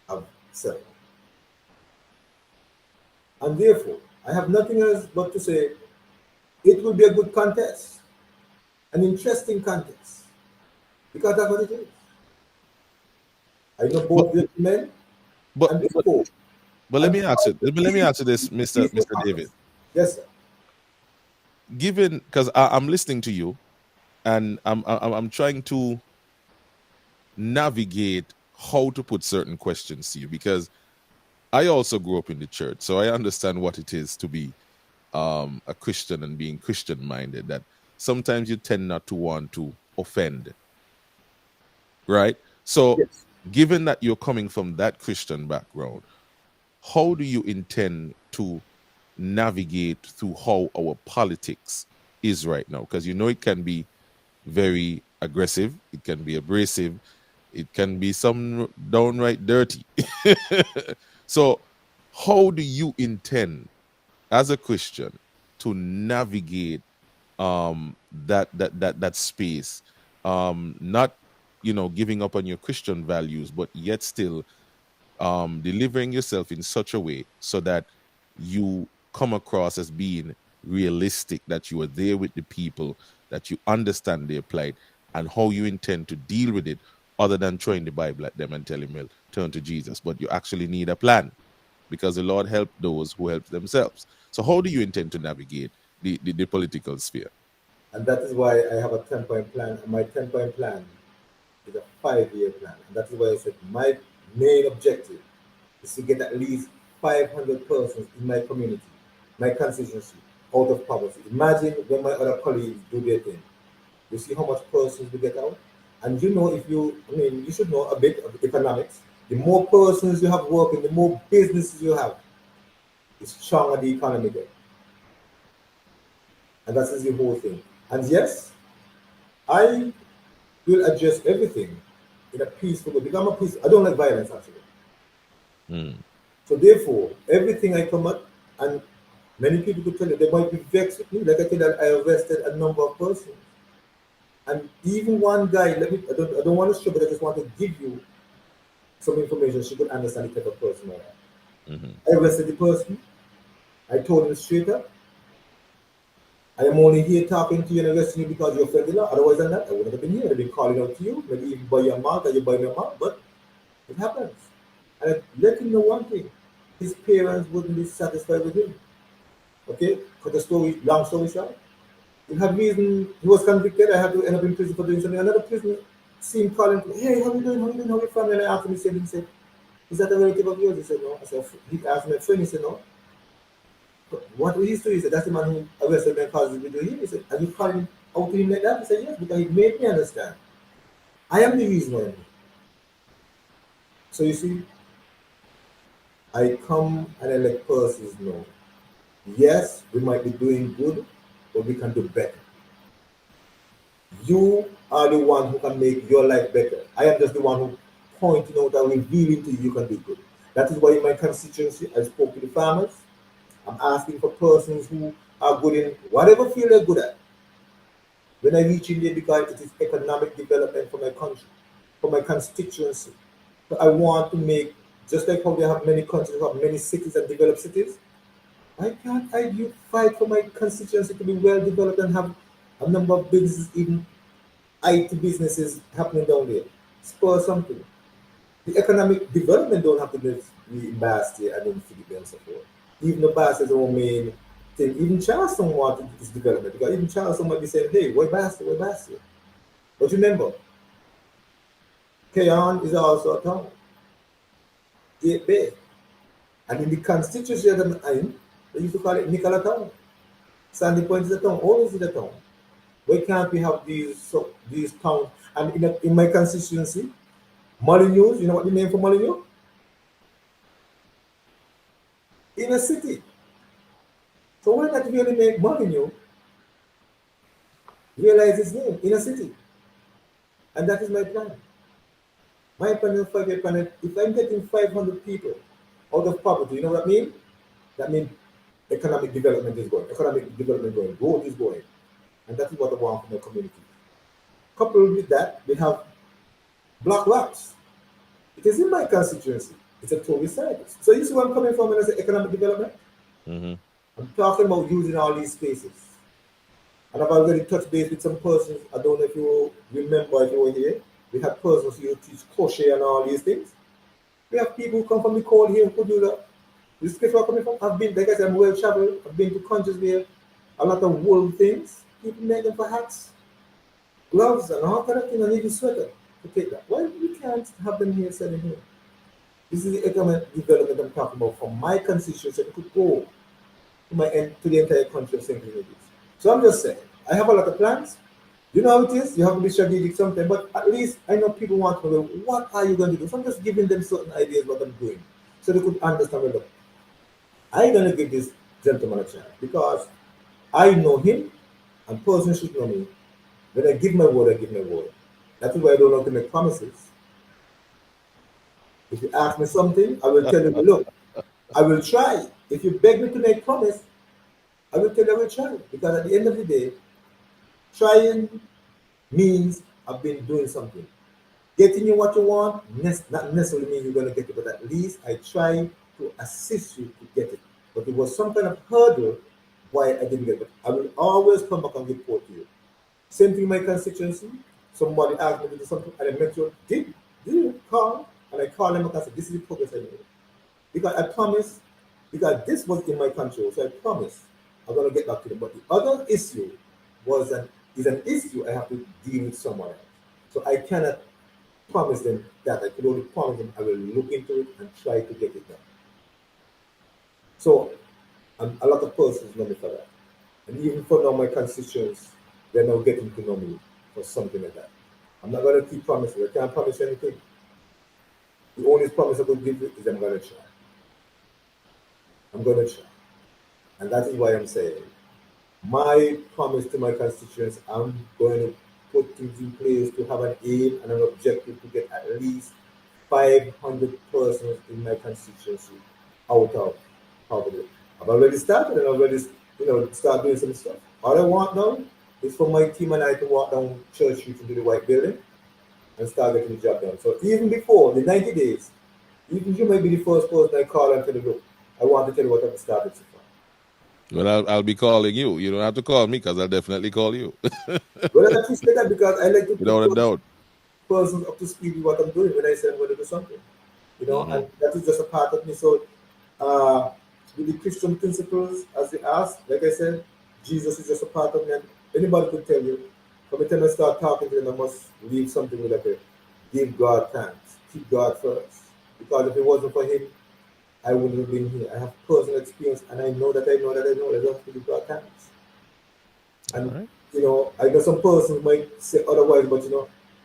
of self. And therefore, I have nothing else but to say it will be a good contest, an interesting contest, because that's what it is. I know But both gentlemen, but and but, therefore, but let and me ask you. Let me ask you this, peaceful Mr. David. contest. Yes, sir. Given, because I'm listening to you, and I'm trying to navigate how to put certain questions to you, because I also grew up in the church, so I understand what it is to be a Christian and being Christian minded. That sometimes you tend not to want to offend, right? So, Yes. given that you're coming from that Christian background, how do you intend to navigate through how our politics is right now? Because you know it can be very aggressive, it can be abrasive, it can be some downright dirty. So, how do you intend as a Christian to navigate that space? Not, giving up on your Christian values, but yet still delivering yourself in such a way so that you come across as being realistic, that you are there with the people, that you understand their plight and how you intend to deal with it, other than throwing the Bible at them and telling them, well, turn to Jesus. But you actually need a plan, because the Lord helped those who help themselves. So how do you intend to navigate the political sphere? And that is why I have a 10-point plan. And my 10-point plan is a 5-year plan. And that is why I said my main objective is to get at least 500 persons in my community, my constituency, out of poverty. Imagine when my other colleagues do their thing. You see how much persons we get out? And you know, you should know a bit of economics. The more persons you have working, the more businesses you have, the stronger the economy gets. And that is the whole thing. And yes, I will address everything in a peaceful way. Because I'm a peace. I don't like violence actually. Mm. So therefore, everything I come at, and many people could tell you they might be vexed with me. Like I said, that I arrested a number of persons. And even one guy, I don't want to show, but I just want to give you some information so you could understand the type of person I am. Mm-hmm. I arrested the person. I told him straight up, I am only here talking to you and arresting you because you're friendly law. Otherwise than that, I wouldn't have been here. I'd been calling out to you, maybe even by your mouth, or you by your mouth, but it happens. And I let him know one thing. His parents wouldn't be satisfied with him. Okay? Cut the story, long story short. He had reason, he was convicted, I had to end up in prison for doing something. Another prisoner see him calling, hey, how you doing? How you doing? How you family? And I asked him, he said, is that a relative of yours? He said, no. I said, he asked my friend, he said, no. What we used to, he said, that's the man who arrested me and caused the video here. He said, and you called him out to him like that? He said, yes, because he made me understand. I am the reason why I'm here. So you see, I come and I let persons know, yes, we might be doing good, but we can do better. You are the one who can make your life better. I am just the one who pointing out and revealing to you you can do good. That is why in my constituency I spoke to the farmers. I'm asking for persons who are good in whatever field they're good at. When I reach in there, because it is economic development for my country, for my constituency. So I want to make, just like how they have many countries, have many cities and developed cities, why can't I you fight for my constituency to be well developed and have a number of businesses, even IT businesses happening down there? Spur something. The economic development don't have to be in Bastia and in Philippines and so forth. Even the Bastia's own main thing, even Charleston wanted this development because even Charleston might be saying, hey, why Bastia, why Bastia? But remember, Keon is also a town, 8 Bay. And in the constituency of the time, they used to call it Nicola Town. Sandy Point is a town, always is a town. Why can't we have these towns? And in my constituency, Molyneux, you know what the name for Molyneux? In a city. So why not really make Molyneux realize its name in a city? And that is my plan. My plan is 5-year plan. If I'm getting 500 people out of poverty, you know what I mean? That means economic development is going, economic development going, growth is going. And that is what I want for my community. Coupled with that, we have black rocks. It is in my constituency. It's a tourist site. So you see where I'm coming from when I say economic development? Mm-hmm. I'm talking about using all these spaces. And I've already touched base with some persons. I don't know if you remember if you were here. We have persons who teach crochet and all these things. We have people who come from the cold here who could do that. This place where I'm coming from, I've been, like I said, I'm well traveled. I've been to countries where a lot of wool things, people make them for hats, gloves, and all kind of things, and even sweater to take that. Why we can't have them here selling here? This is the economic development I'm talking about from my constituency. It could go to to the entire country of St. Louis. So I'm just saying, I have a lot of plans. You know how it is, you have to be strategic sometimes, but at least I know people want to know what are you going to do. So I'm just giving them certain ideas what I'm doing so they could understand, well, look, I'm going to give this gentleman a chance because I know him and person should know me. When I give my word, I give my word. That is why I don't want to make promises. If you ask me something, I will tell you, look, I will try. If you beg me to make promise, I will tell you I will try. Because at the end of the day, trying means I've been doing something. Getting you what you want, not necessarily mean you're going to get it, but at least I try to assist you to get it. But it was some kind of hurdle why I didn't get it. I will always come back and report to you. Same thing in my constituency. Somebody asked me to do something, and I make sure, did you call? And I call them and I said, this is the progress I made. Because I promise, because this was in my control, so I promise I'm going to get back to them. But the other issue is an issue I have to deal with someone else. So I cannot promise them that. I could only promise them I will look into it and try to get it done. So a lot of persons know me for that. And even for now, my constituents, they're now getting to know me for something like that. I'm not going to keep promises. I can't promise anything. The only promise I could give you is I'm going to try. I'm going to try. And that is why I'm saying my promise to my constituents, I'm going to put things in place to have an aim and an objective to get at least 500 persons in my constituency out of poverty. I've already started and already, start doing some stuff. All I want now It's for my team and I to walk down Church Street into the White Building and start getting the job done. So even before the 90 days, even you might be the first person I call and tell you, look, I want to tell you what I've started so far. Well, I'll be calling you. You don't have to call me because I'll definitely call you. Well, I appreciate that because I like to Without a put doubt. persons up to speed with what I'm doing when I say I'm going to do something. And that is just a part of me. So, with the Christian principles, as they ask, like I said, Jesus is just a part of me. And anybody could tell you, from the time I start talking to them, I must leave something with like a give God thanks, keep God first. Because if it wasn't for Him, I wouldn't have been here. I have personal experience, and I know that I know that I know that I don't have to give God thanks. And Right. I know some persons might say otherwise, but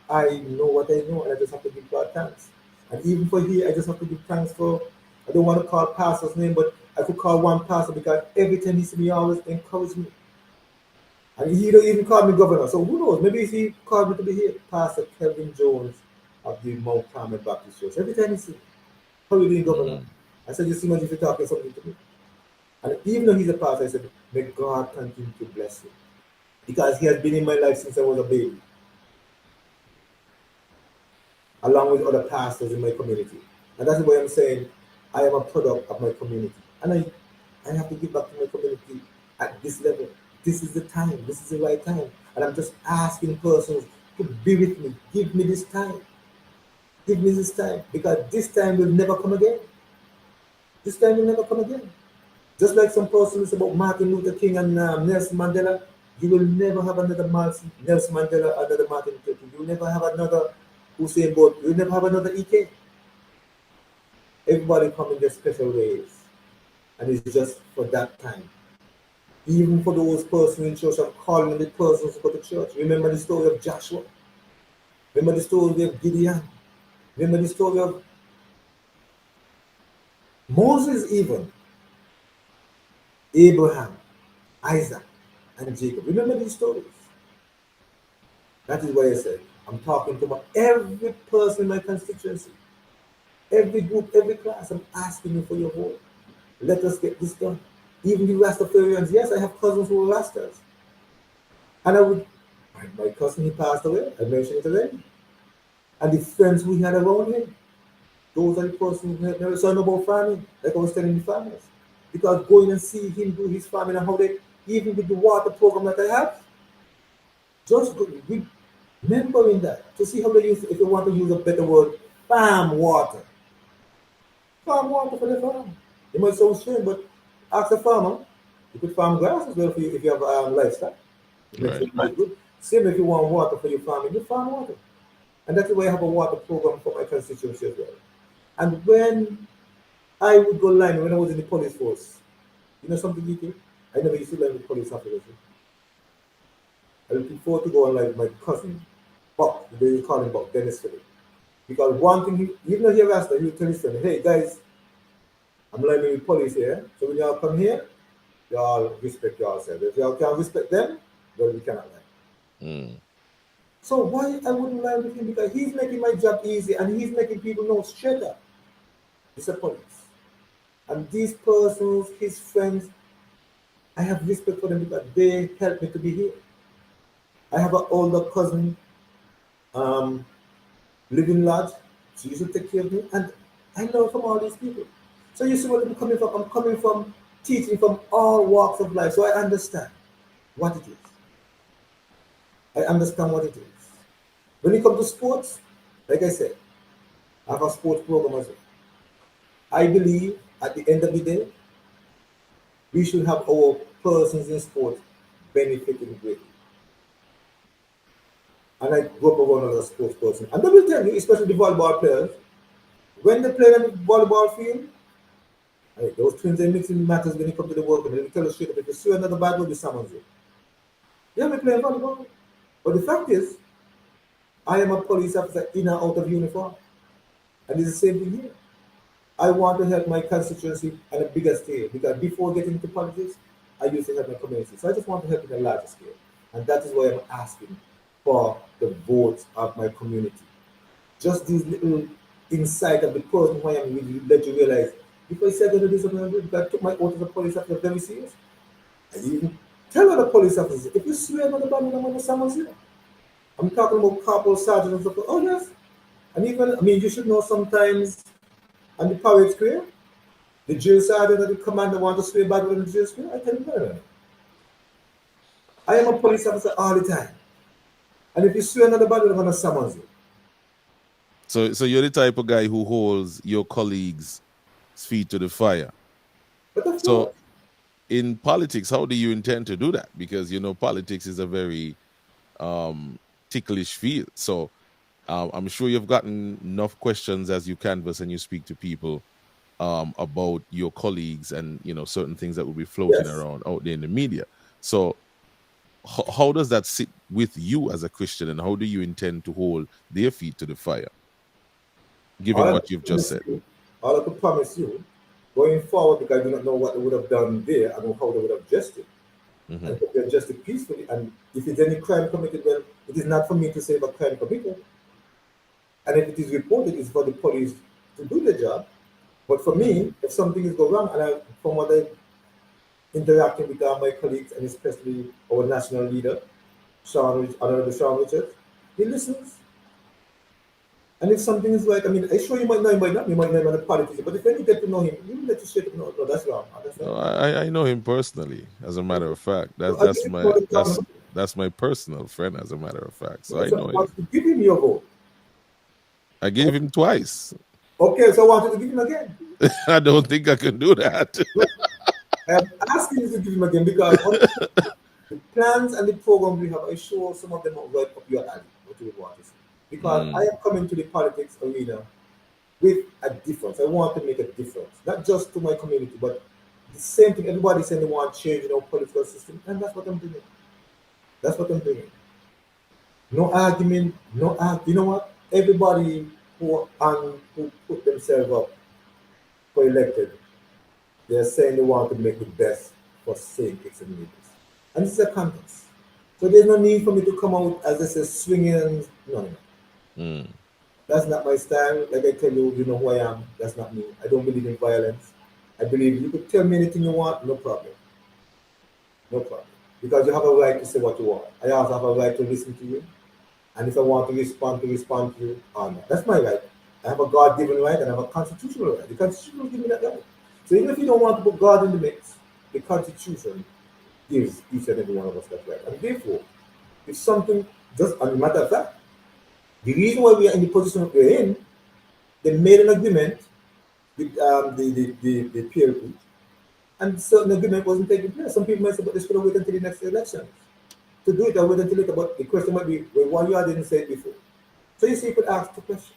I know what I know, and I just have to give God thanks. And even for here, I just have to give thanks for. I don't want to call pastor's name, but I could call one pastor because every time he see me, he always encourage me. And he don't even call me governor. So who knows? Maybe if he called me to be here, Pastor Kelvin Jones of the Mount Carmel Baptist Church. Every time he see me, how you doing, governor? I said, you seem as if you're talking something to me. And even though he's a pastor, I said, may God continue to bless him. Because he has been in my life since I was a baby, along with other pastors in my community. And that's why I'm saying I am a product of my community. And I have to give back to my community at this level. This is the time. This is the right time. And I'm just asking persons to be with me. Give me this time. Give me this time. Because this time will never come again. This time will never come again. Just like some persons about Martin Luther King and Nelson Mandela, you will never have another Nelson Mandela, another Martin Luther King. You will never have another Usain Bolt. You will never have another EK. Everybody come in their special ways. And it's just for that time. Even for those persons in church, I'm calling the persons to go to church. Remember the story of Joshua. Remember the story of Gideon. Remember the story of Moses even. Abraham, Isaac, and Jacob. Remember these stories. That is why I said, I'm talking to every person in my constituency, every group, every class. I'm asking you for your vote. Let us get this done. Even the Rastafarians, yes, I have cousins who are Rastas. And my cousin, he passed away, I mentioned it already. And the friends we had around him, those are the persons who had never saw about farming, like I was telling the farmers. Because going and see him do his farming and how they, even with the water program that I have, just remembering that, to see how they use, if you want to use a better word, farm water. Farm water for the farm. It might sound strange, but ask a farmer, you could farm grass as well for you if you have livestock. It makes it really good. Same if you want water for your farming, you farm water. And that's why I have a water program for my constituency as well. And when I would go line, when I was in the police force, you know something, DK? I never used to learn with police officers. I looking forward to go online with my cousin, Buck, they call him Buck, Dennis Philip. Because one thing, even though he asked that, he would tell his friend, hey guys, I'm learning with police here, so when y'all come here, y'all respect yourselves. If y'all can't respect them, then we cannot learn. So why I wouldn't learn with him? Because he's making my job easy and he's making people know straight up. It's a police. And these persons, his friends, I have respect for them because they helped me to be here. I have an older cousin, living large. She used to take care of me, and I learn from all these people. So you see where I'm coming from? I'm coming from teaching from all walks of life, so I understand what it is. I understand what it is. When it comes to sports, like I said, I have a sports program as well. I believe at the end of the day, we should have our persons in sport benefiting greatly. And I grew up around another sports person. And they will tell you, especially the volleyball players, when they play on the volleyball field, those twins are mixing matters when it comes to the work. And they will tell you straight up, if you see another bad one, you summons it. Yeah, we play volleyball. But the fact is, I am a police officer in and out of uniform. And it's the same thing here. I want to help my constituency on a bigger scale because before getting into politics, I used to help my community. So I just want to help in a larger scale. And that is why I'm asking for the votes of my community. Just these little insight of the person who I am will let you realize if I said I'm going to do something, because I took my oath as a police officer very serious. I even Tell other police officers, if you swear on the band, I'm going to summons you. I'm talking about corporal, sergeant, and stuff. Oh, yes. And even, I mean, you should know sometimes on the parade square, the drill sergeant or the commander want to swear bad on the drill square. I tell you, no. I am a police officer all the time. And if you swear on the band, I'm going to summons you. So you're the type of guy who holds your colleagues' feet to the fire. But of So course, in politics, how do you intend to do that? Because politics is a very ticklish field. So I'm sure you've gotten enough questions as you canvass and you speak to people about your colleagues and certain things that will be floating yes. around out there in the media. So how does that sit with you as a Christian, and how do you intend to hold their feet to the fire, given what you've just said? All I could promise you, going forward, because I do not know what they would have done there and how they would have adjusted. Mm-hmm. And if they adjusted peacefully, and if it's any crime committed, well, it is not for me to say about crime committed. And if it is reported, it's for the police to do their job. But for me, if something is going wrong, and from what I interacting with my colleagues, and especially our national leader, Honorable Sean Richards, he listens. And if something is right, I mean, I'm sure you might know him by now, you might know him as a politician, but if you get to know him, you will let you straight no, that's wrong. No, I know him personally, as a matter of fact. That's my personal friend, as a matter of fact. So I know him. To give him your vote. I gave him twice. Okay, so I wanted to give him again. I don't think I can do that. I'm asking you to give him again because the plans and the programs we have, I sure some of them are right up your alley, what you would want to see. Because I am coming to the politics arena with a difference. I want to make a difference, not just to my community, but the same thing. Everybody saying they want change in our political system, and that's what I'm doing. That's what I'm doing. No argument, you know what? Everybody who put themselves up for elected, they're saying they want to make the best for St. Kitts and Nevis. And this is a contest. So there's no need for me to come out as I say swinging. No. That's not my style. Like I tell you, you know who I am. That's not me. I don't believe in violence. I believe you could tell me anything you want, no problem. No problem. Because you have a right to say what you want. I also have a right to listen to you. And if I want to respond to you, that's my right. I have a God-given right and I have a constitutional right. The Constitution will give me that right. So even if you don't want to put God in the mix, the Constitution gives each and every one of us that right. And therefore, if something, just as a matter of fact, the reason why we are in the position we're in, they made an agreement with the PLP, and certain agreement wasn't taking place. Some people might say, but they should have waited until the next election to do it. I wait until later, but the question might be, well, why you didn't say it before? So you see, you could ask the question,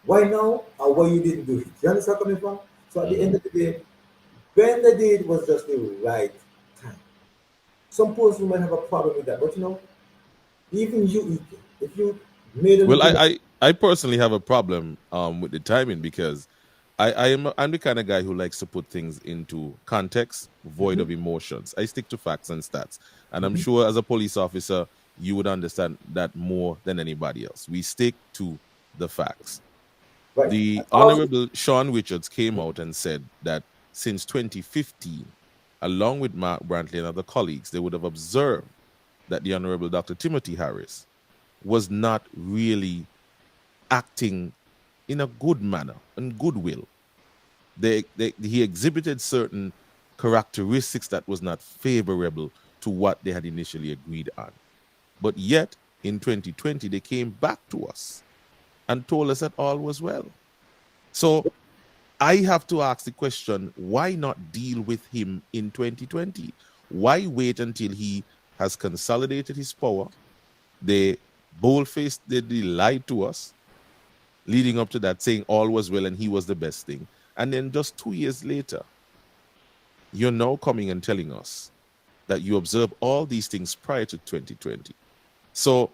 why now, or why you didn't do it? You understand where I'm coming from? So at the end of the day, when they did it was just the right time. Some person might have a problem with that, but even you, if you made a well, I personally have a problem with the timing, because I'm the kind of guy who likes to put things into context, void of emotions. I stick to facts and stats. And I'm sure as a police officer, you would understand that more than anybody else. We stick to the facts. Right. The Honorable Sean Richards came out and said that since 2015, along with Mark Brantley and other colleagues, they would have observed that the Honorable Dr. Timothy Harris was not really acting in a good manner and goodwill. He exhibited certain characteristics that was not favorable to what they had initially agreed on. But yet, in 2020, they came back to us and told us that all was well. So I have to ask the question, why not deal with him in 2020? Why wait until he has consolidated his power? They bold-faced, they lied to us, leading up to that, saying all was well and he was the best thing. And then just 2 years later, you're now coming and telling us that you observe all these things prior to 2020. So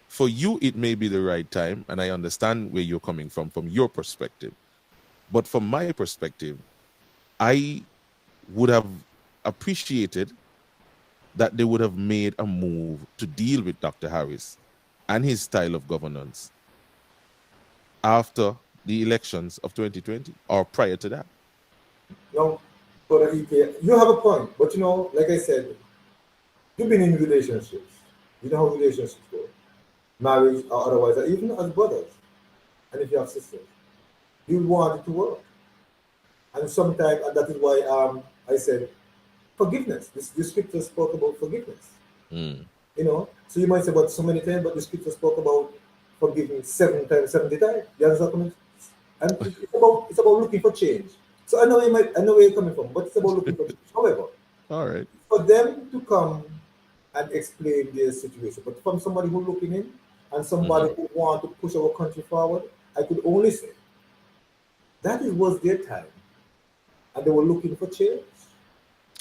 for you, it may be the right time, and I understand where you're coming from your perspective. But from my perspective, I would have appreciated that they would have made a move to deal with Dr. Harris and his style of governance after the elections of 2020 or prior to that. No, but you have a point. But like I said, You've been in relationships. You know how relationships go. Marriage or otherwise, or even as brothers, and if you have sisters, you want it to work. And sometimes, and that is why I said forgiveness. The scripture spoke about forgiveness. Mm. So you might say, but so many times, but the scripture spoke about forgiving 7 times, 70 times. You understand what I mean? And it's about looking for change. So I know where you're coming from, but it's about looking for change. However, All right. for them to come and explain their situation, but from somebody who looking in and Mm-hmm. somebody who want to push our country forward, I could only say that it was their time, and they were looking for change.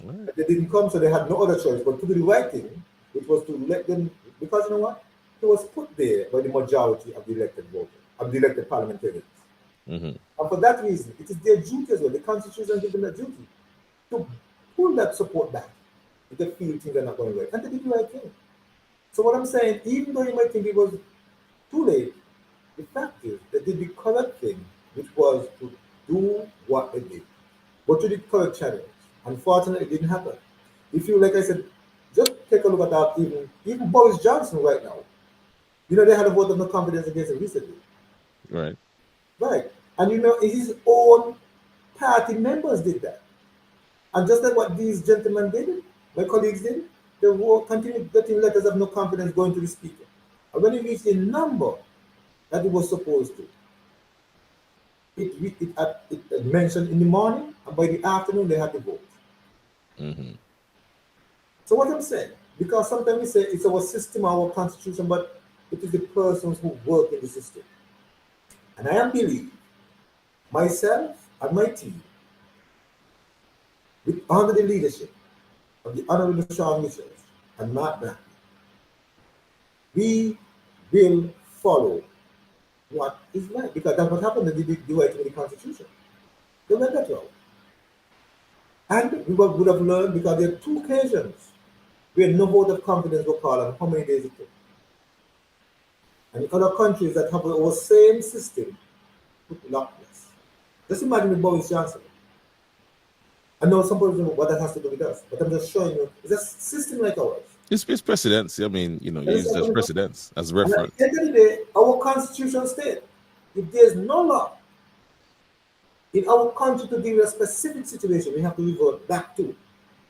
All right. But they didn't come, so they had no other choice but to do the right thing, which was to let them, because you know what? He was put there by the majority of the elected voters, of the elected parliamentarians. Mm-hmm. And for that reason, it is their duty as well. The Constitution gives them that duty to pull that support back if they feel things are not going right. And they did the right thing. So what I'm saying, even though you might think it was too late, the fact is they did the correct thing, which was to do what they did. But to the correct channels. Unfortunately, it didn't happen. If you, like I said, just take a look at that, even Boris Johnson right now. They had a vote of no confidence against him recently. Right. Right. And his own party members did that. And just like what these gentlemen did, my colleagues did, they will continue getting letters of no confidence going to the speaker. And when it reached a number that it was supposed to, it mentioned in the morning, and by the afternoon they had the vote. Mm-hmm. So what I'm saying, because sometimes we say it's our system, our constitution, but it is the persons who work in the system. And I am believe myself and my team, under the leadership of the Honorable Sean Mitchell and Matt Brown, we will follow what is right. Because that's what happened. They did the right in the Constitution. They went that route. And we would have learned because there are two occasions where no vote of confidence was called and how many days it took. And in other countries that have our same system took a lot less. Just imagine with Boris Johnson. I know some people know what that has to do with us, but I'm just showing you it's a system like ours. It's precedence. I mean, you use as precedence as And at reference. the end of the day, our constitution states if there's no law in our country to deal with a specific situation, we have to revert back to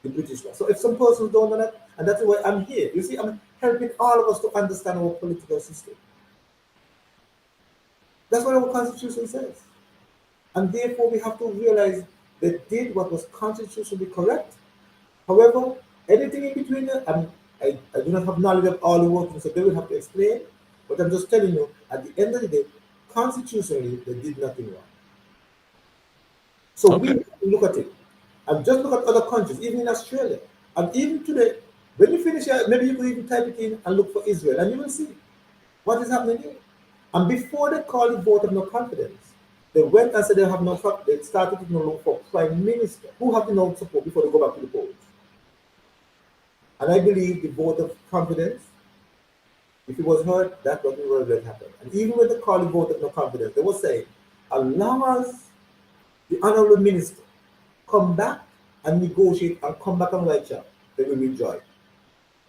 the British law. So if some persons don't know that, and that's why I'm here. You see, I'm helping all of us to understand our political system. That's what our constitution says. And therefore we have to realize they did what was constitutionally correct. However, anything in between, I do not have knowledge of all the workings, so they will have to explain. But I'm just telling you, at the end of the day, constitutionally, they did nothing wrong. So we Okay. have to look at it. And just look at other countries, even in Australia. And even today, when you finish here, maybe you could even type it in and look for Israel, and you will see what is happening here. And before they call it vote of no confidence, they went and said they have no they started to look for prime minister who have no support before they go back to the polls. And I believe the vote of confidence, if it was heard, that's what we were let happen. And even when they called the vote of no confidence, they were saying, as long as the honorable minister come back and negotiate and come back and write up, they will enjoy.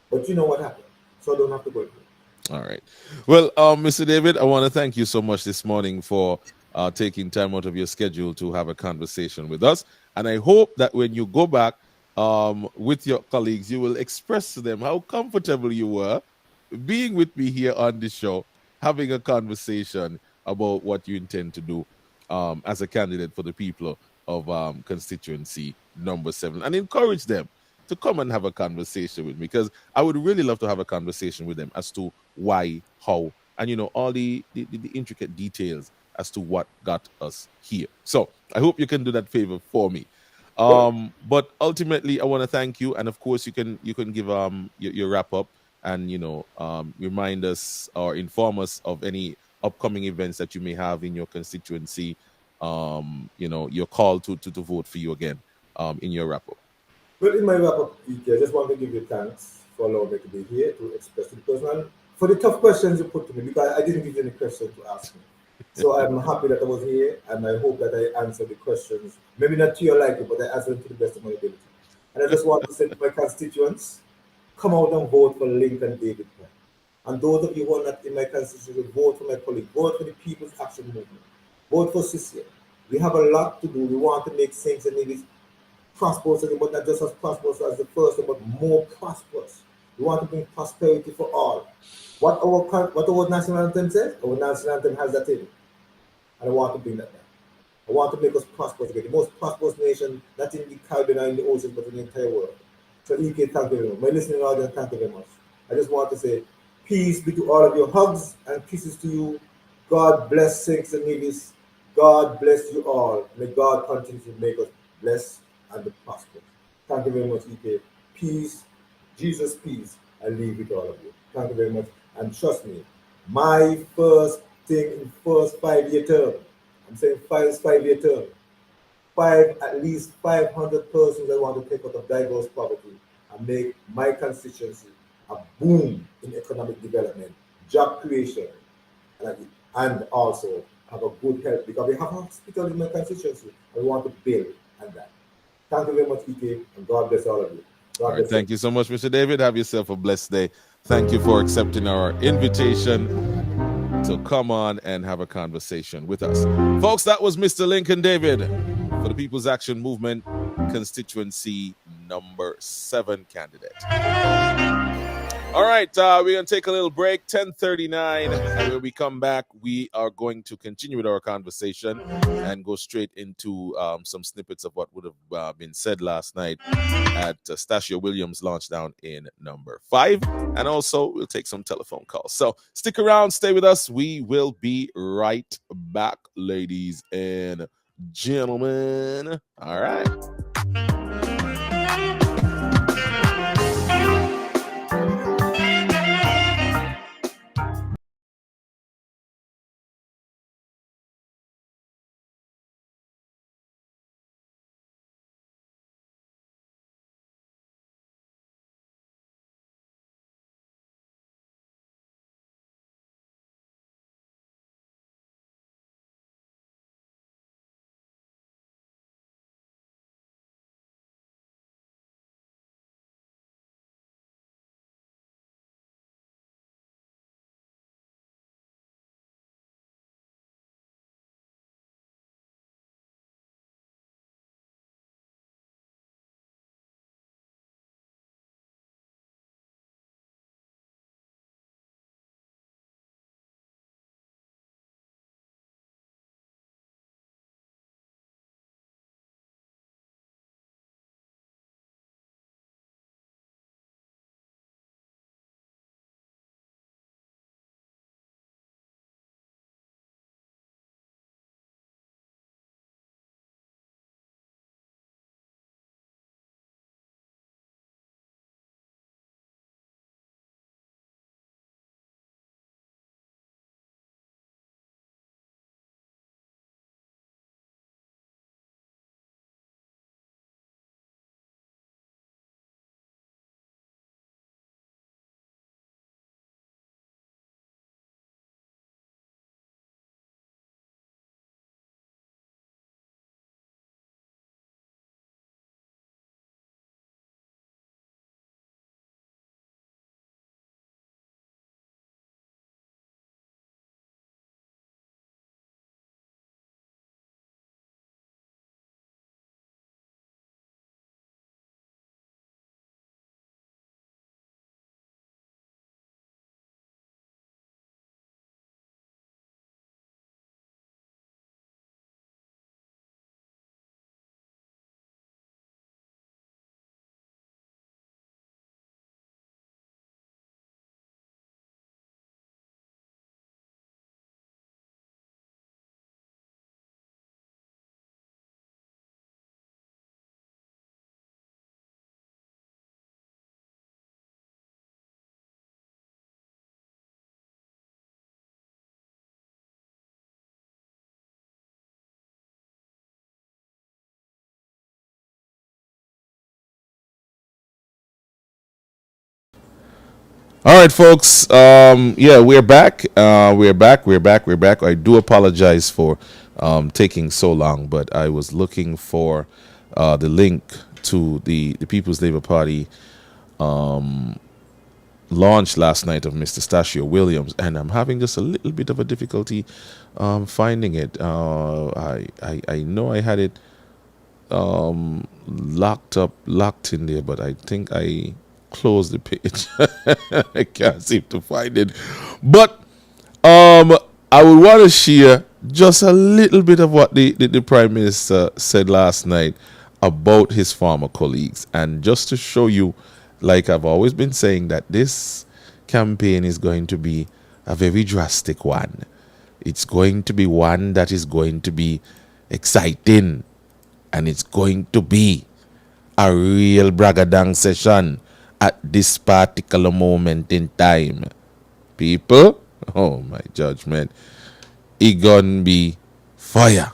But you know what happened. So I don't have to go through. All right. Well, Mr. David, I want to thank you so much this morning for taking time out of your schedule to have a conversation with us. And I hope that when you go back with your colleagues, you will express to them how comfortable you were being with me here on the show, having a conversation about what you intend to do as a candidate for the people of constituency number 7, and encourage them to come and have a conversation with me, because I would really love to have a conversation with them as to why, how, and all the intricate details as to what got us here. So I hope you can do that favor for me. Well, But ultimately, I want to thank you, and of course, you can give your wrap up and remind us or inform us of any upcoming events that you may have in your constituency. Your call to vote for you again. In your wrap up. Well, in my wrap up, I just want to give you thanks for allowing me to be here to express the personal for the tough questions you put to me because I didn't give you any questions to ask me. So I'm happy that I was here and I hope that I answered the questions. Maybe not to your liking, but I answered them to the best of my ability. And I just want to say to my constituents, come out and vote for Lincoln David Point. And those of you who are not in my constituency, vote for my colleague, vote for the People's Action Movement, vote for Sicily. We have a lot to do. We want to make Saints and Nevis prosperous, but not just as prosperous as the first, but more prosperous. We want to bring prosperity for all. What our national anthem says, our national anthem has that in it. And I want to bring that back. I want to make us prosperous again. The most prosperous nation, not in the Caribbean or in the ocean, but in the entire world. So EK, thank you very much. My listening audience, thank you very much. I just want to say peace be to all of you. Hugs and kisses to you. God bless Saints and Nevis. God bless you all. May God continue to make us blessed and prosperous. Thank you very much, EK. Peace, Jesus, peace. I leave with all of you. Thank you very much. And trust me, my first thing in first 5-year term, I'm saying five-year term, at least 500 persons I want to take out of diverse poverty and make my constituency a boom in economic development, job creation, and also have a good health, because we have a hospital in my constituency and we want to build on that. Thank you very much, EK, and God bless all of you. God All right, bless thank you so much, Mr. David. Have yourself a blessed day. Thank you for accepting our invitation to come on and have a conversation with us. Folks, that was Mr. Lincoln David for the People's Action Movement constituency number 7 candidate. All right, we're going to take a little break, 10:39, and when we come back, we are going to continue with our conversation and go straight into some snippets of what would have been said last night at Stasio Williams launch down in number 5, and also we'll take some telephone calls. So stick around, stay with us. We will be right back, ladies and gentlemen. All right. All right, folks. Yeah, we're back. We're back. We're back. We're back. I do apologize for taking so long, but I was looking for the link to the People's Labour Party launch last night of Mr. Stachio Williams, and I'm having just a little bit of a difficulty finding it. I know I had it locked in there, but I think I closed the page. I can't seem to find it. But I would want to share just a little bit of what the Prime Minister said last night about his former colleagues. And just to show you, like I've always been saying, that this campaign is going to be a very drastic one. It's going to be one that is going to be exciting. And it's going to be a real bragadang session at this particular moment in time. People, oh my judgment, it gonna be fire.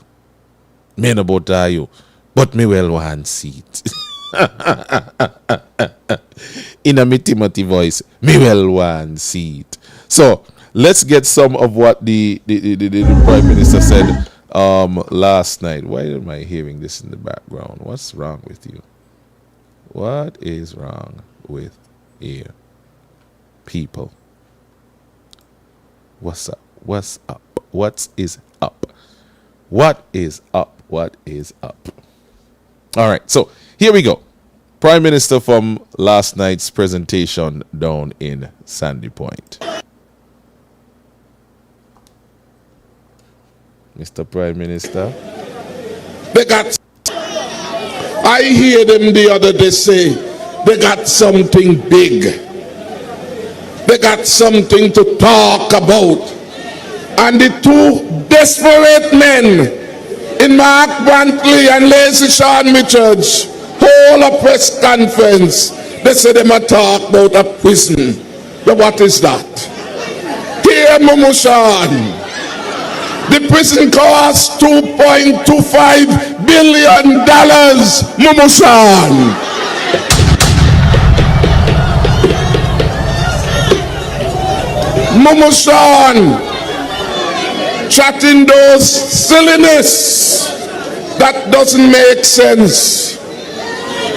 Me no about you, but me well want see it. In a me Timothy voice, me well want see it. So let's get some of what the Prime Minister said last night. Why am I hearing this in the background? What's wrong with you? What is wrong with you people? What's up? What's up? What is up? What is up? What is up? All right, so here we go. Prime Minister from last night's presentation down in Sandy Point. Mr. Prime Minister. I hear them the other day say they got something big. They got something to talk about. And the two desperate men in Mark Brantley and Lacy Sean Richards hold a press conference. They say they might talk about a prison. But what is that? Dear Mumushan, the prison costs $2.25 billion. Mumushan. Mumushan. Chatting those silliness that doesn't make sense.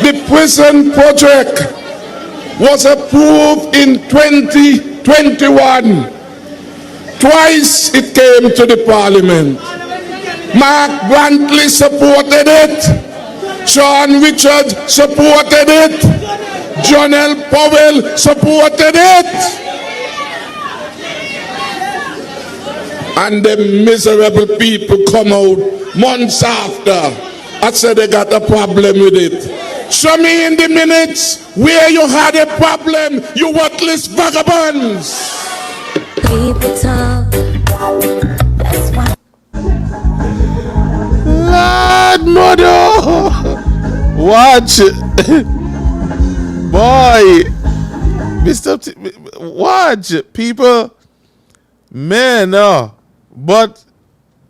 The prison project was approved in 2021. Twice it came to the parliament. Mark Brantley supported it. Sean Richards supported it. John L. Powell supported it. And the miserable people come out months after and say they got a problem with it. Show me in the minutes where you had a problem, you worthless vagabonds. People talk. That's why. Lord mother, watch, boy, Mr. Watch, people, man, no. But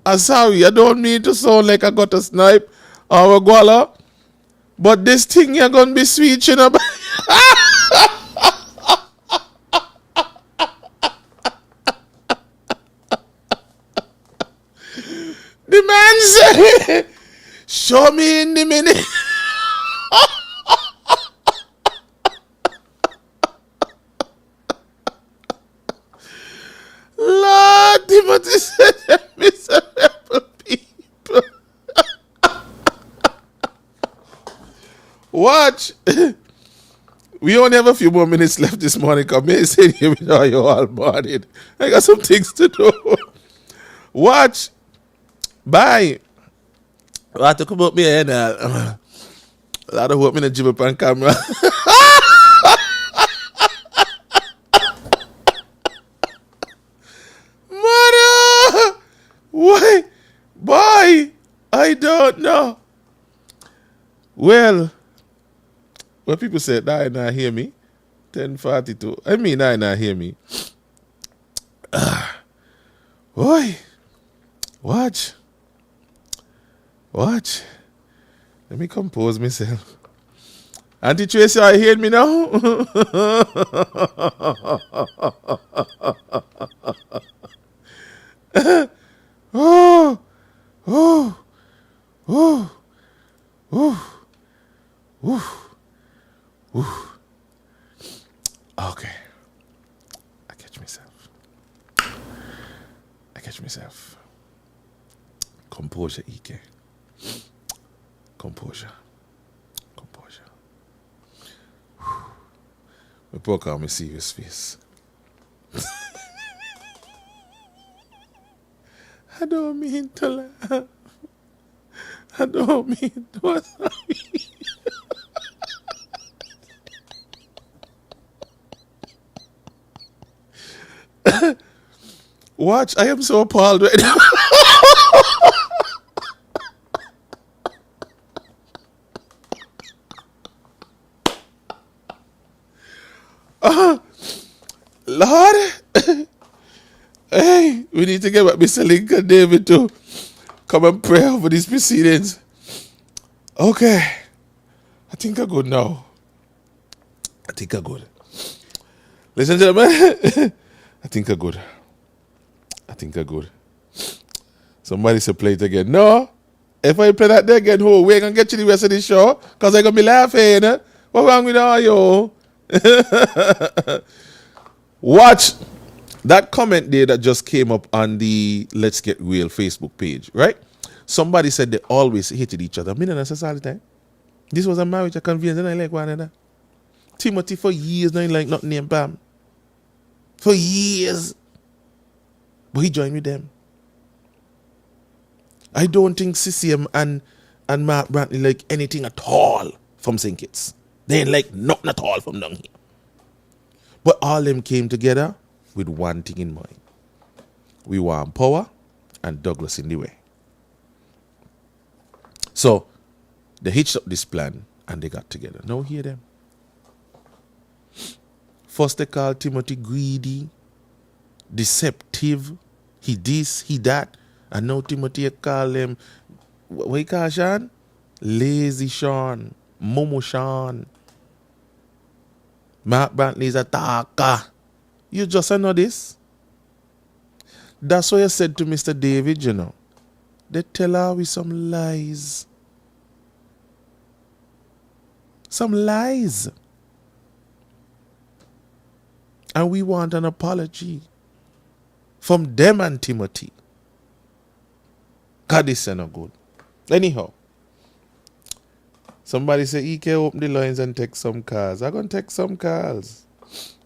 I'm sorry, I don't mean to sound like I got a snipe or a guala, but this thing you're gonna be switching up. The man said, show me in the minute. Lord, Timothy said, miserable people. Watch. We only have a few more minutes left this morning. Come here, sit here with all you all morning. I got some things to do. Watch. Bye. I talk about me and a lot of hope in the jib up on camera. Mother! Why? Boy, I don't know. Well, when people say that, not hear me. 10:42. I mean, I not hear me. Boy, watch. Watch. Let me compose myself. Auntie Tracy, you hear me now? Oh, oh, oh, oh, oh, oh. Okay. catch myself. Composure, EK. Composure. Composure. I poke out my serious face. I don't mean to laugh. I don't mean to laugh. Watch, I am so appalled right now. Lord, hey, we need to get back Mr. Lincoln David to come and pray over these proceedings. Okay, I think I'm good now. I think I'm good. Listen, gentlemen, I think I'm good. I think I'm good. Somebody said play it again. No, if I play that there again, we ain't gonna get you the rest of this show because I'm gonna be laughing. What's wrong with all you? Watch that comment there that just came up on the Let's Get Real Facebook page, right? Somebody said they always hated each other. Me and I say all the time. This was a marriage, a convenience, and I like one another. Timothy for years now, he like nothing named Pam. For years. But he joined with them. I don't think CCM and Mark Brantley like anything at all from St. Kitts. They ain't like nothing at all from down here. But all them came together with one thing in mind. We want power and Douglas in the way. So they hitched up this plan and they got together. Now hear them. First they called Timothy greedy, deceptive, he this, he that. And now Timothy call him, what you call Sean? Lazy Sean, Momo Sean. Mark Brantley is a talker. You just know this. That's what you said to Mr. David, you know. They tell her with some lies. Some lies. And we want an apology from them and Timothy. God, this is not good. Anyhow, somebody say, EK, open the lines and take some calls. I'm going to take some calls.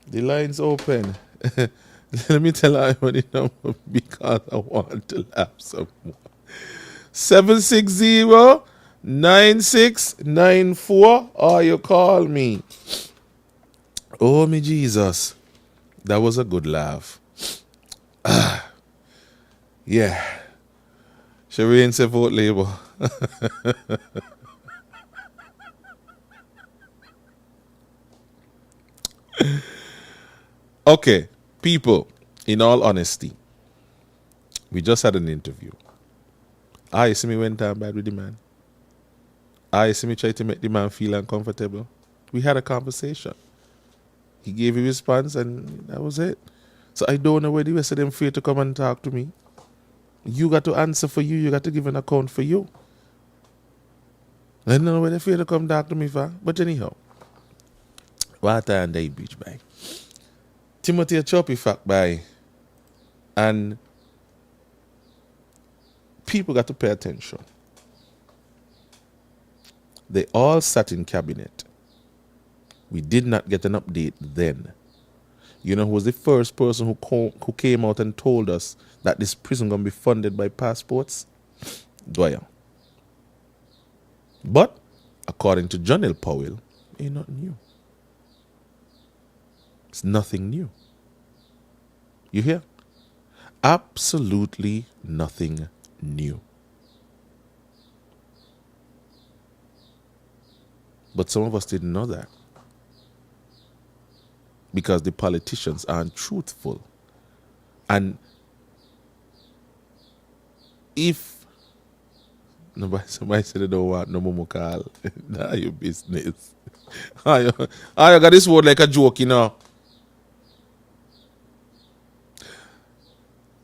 The lines open. Let me tell everybody the number because I want to laugh some more. 760-9694 or you call me. Oh, me Jesus. That was a good laugh. Yeah. Shireen said vote Labour. Okay, people, in all honesty, we just had an interview. You see me went down bad with the man. You see me try to make the man feel uncomfortable. We had a conversation. He gave a response and that was it. So I don't know where the rest of them fear to come and talk to me. You got to answer for you. You got to give an account for you. I don't know where they fear to come talk to me for. But anyhow, water and day beach by. Timothy a choppy fact by. And people got to pay attention. They all sat in cabinet. We did not get an update then. You know who was the first person who came out and told us that this prison going to be funded by passports? Dwyer. But, according to John L. Powell, ain't nothing new. It's nothing new. You hear? Absolutely nothing new. But some of us didn't know that. Because the politicians aren't truthful. And if somebody said they don't want no more call, nah, your business. I got this word like a joke, you know.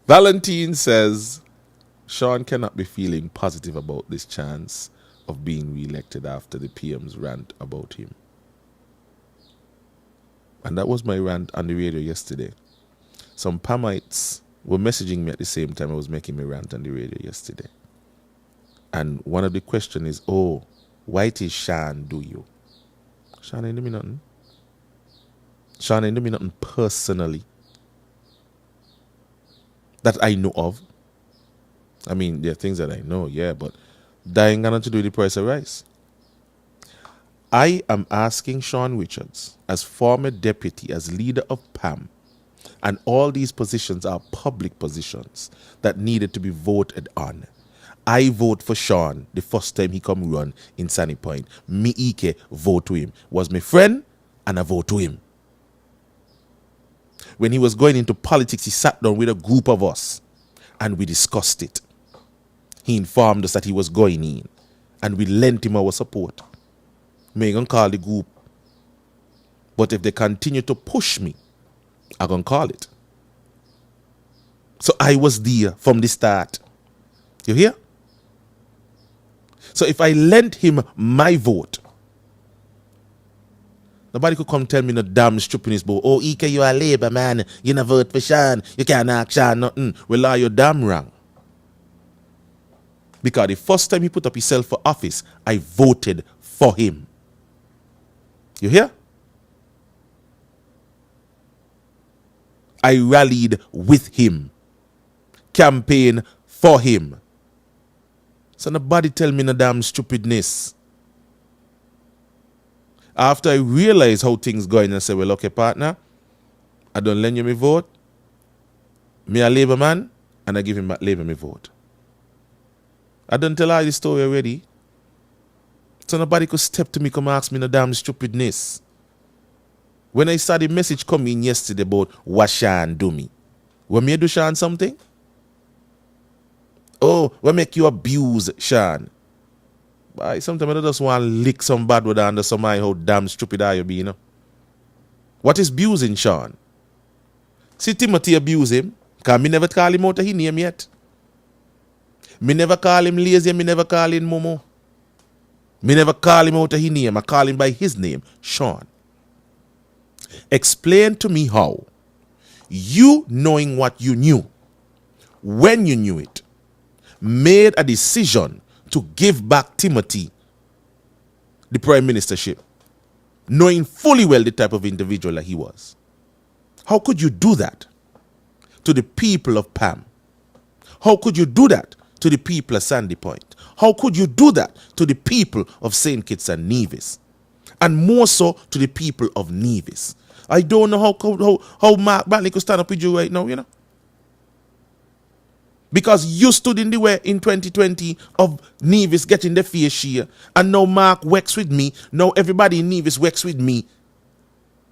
Valentine says Sean cannot be feeling positive about this chance of being re-elected after the PM's rant about him. And that was my rant on the radio yesterday. Some Pamites were messaging me at the same time I was making me rant on the radio yesterday. And one of the questions is, oh, why it is Sean do you? Sean ain't do me nothing. Sean ain't do me nothing personally that I know of. I mean, there are things that I know, yeah, but that ain't got nothing to do with the price of rice. I am asking Sean Richards, as former deputy, as leader of PAM, and all these positions are public positions that needed to be voted on. I vote for Sean the first time he come run in Sunny Point. Me Ike vote to him. Was my friend and I vote to him. When he was going into politics, he sat down with a group of us and we discussed it. He informed us that he was going in and we lent him our support. Me ain't gonna call the group. But if they continue to push me, I'm gonna call it. So I was there from the start. You hear? So if I lent him my vote, nobody could come tell me no damn stupidness about, oh, Ike, you a Labour man, you not vote for Sean, you can't ask Sean nothing. Well, are you damn wrong? Because the first time he put up himself for office, I voted for him. You hear? I rallied with him. Campaign for him. So nobody tell me no damn stupidness. After I realize how things going, I say, well, okay, partner, I don't lend you my vote. Me a Labour man, and I give him Labour my vote. I don't tell all the story already. So nobody could step to me, come ask me no damn stupidness. When I saw the message come in yesterday about what Sean do me, what me do Sean something? Oh, what make you abuse Sean? But sometimes I just want to lick some bad word under some eye how damn stupid are you be, you know? What is abusing Sean? See Timothy abuse him, because me never call him out of his name yet. Me never call him lazy, me never call him Momo. Me never call him out of his name, I call him by his name, Sean. Explain to me how you, knowing what you knew, when you knew it, made a decision to give back Timothy the prime ministership, knowing fully well the type of individual that he was. How could you do that to the people of Pam? How could you do that to the people of Sandy Point? How could you do that to the people of St. Kitts and Nevis? And more so to the people of Nevis. I don't know how Mark Brantley could stand up with you right now, you know. Because you stood in the way in 2020 of Nevis getting the fair share. And now Mark works with me. Now everybody in Nevis works with me.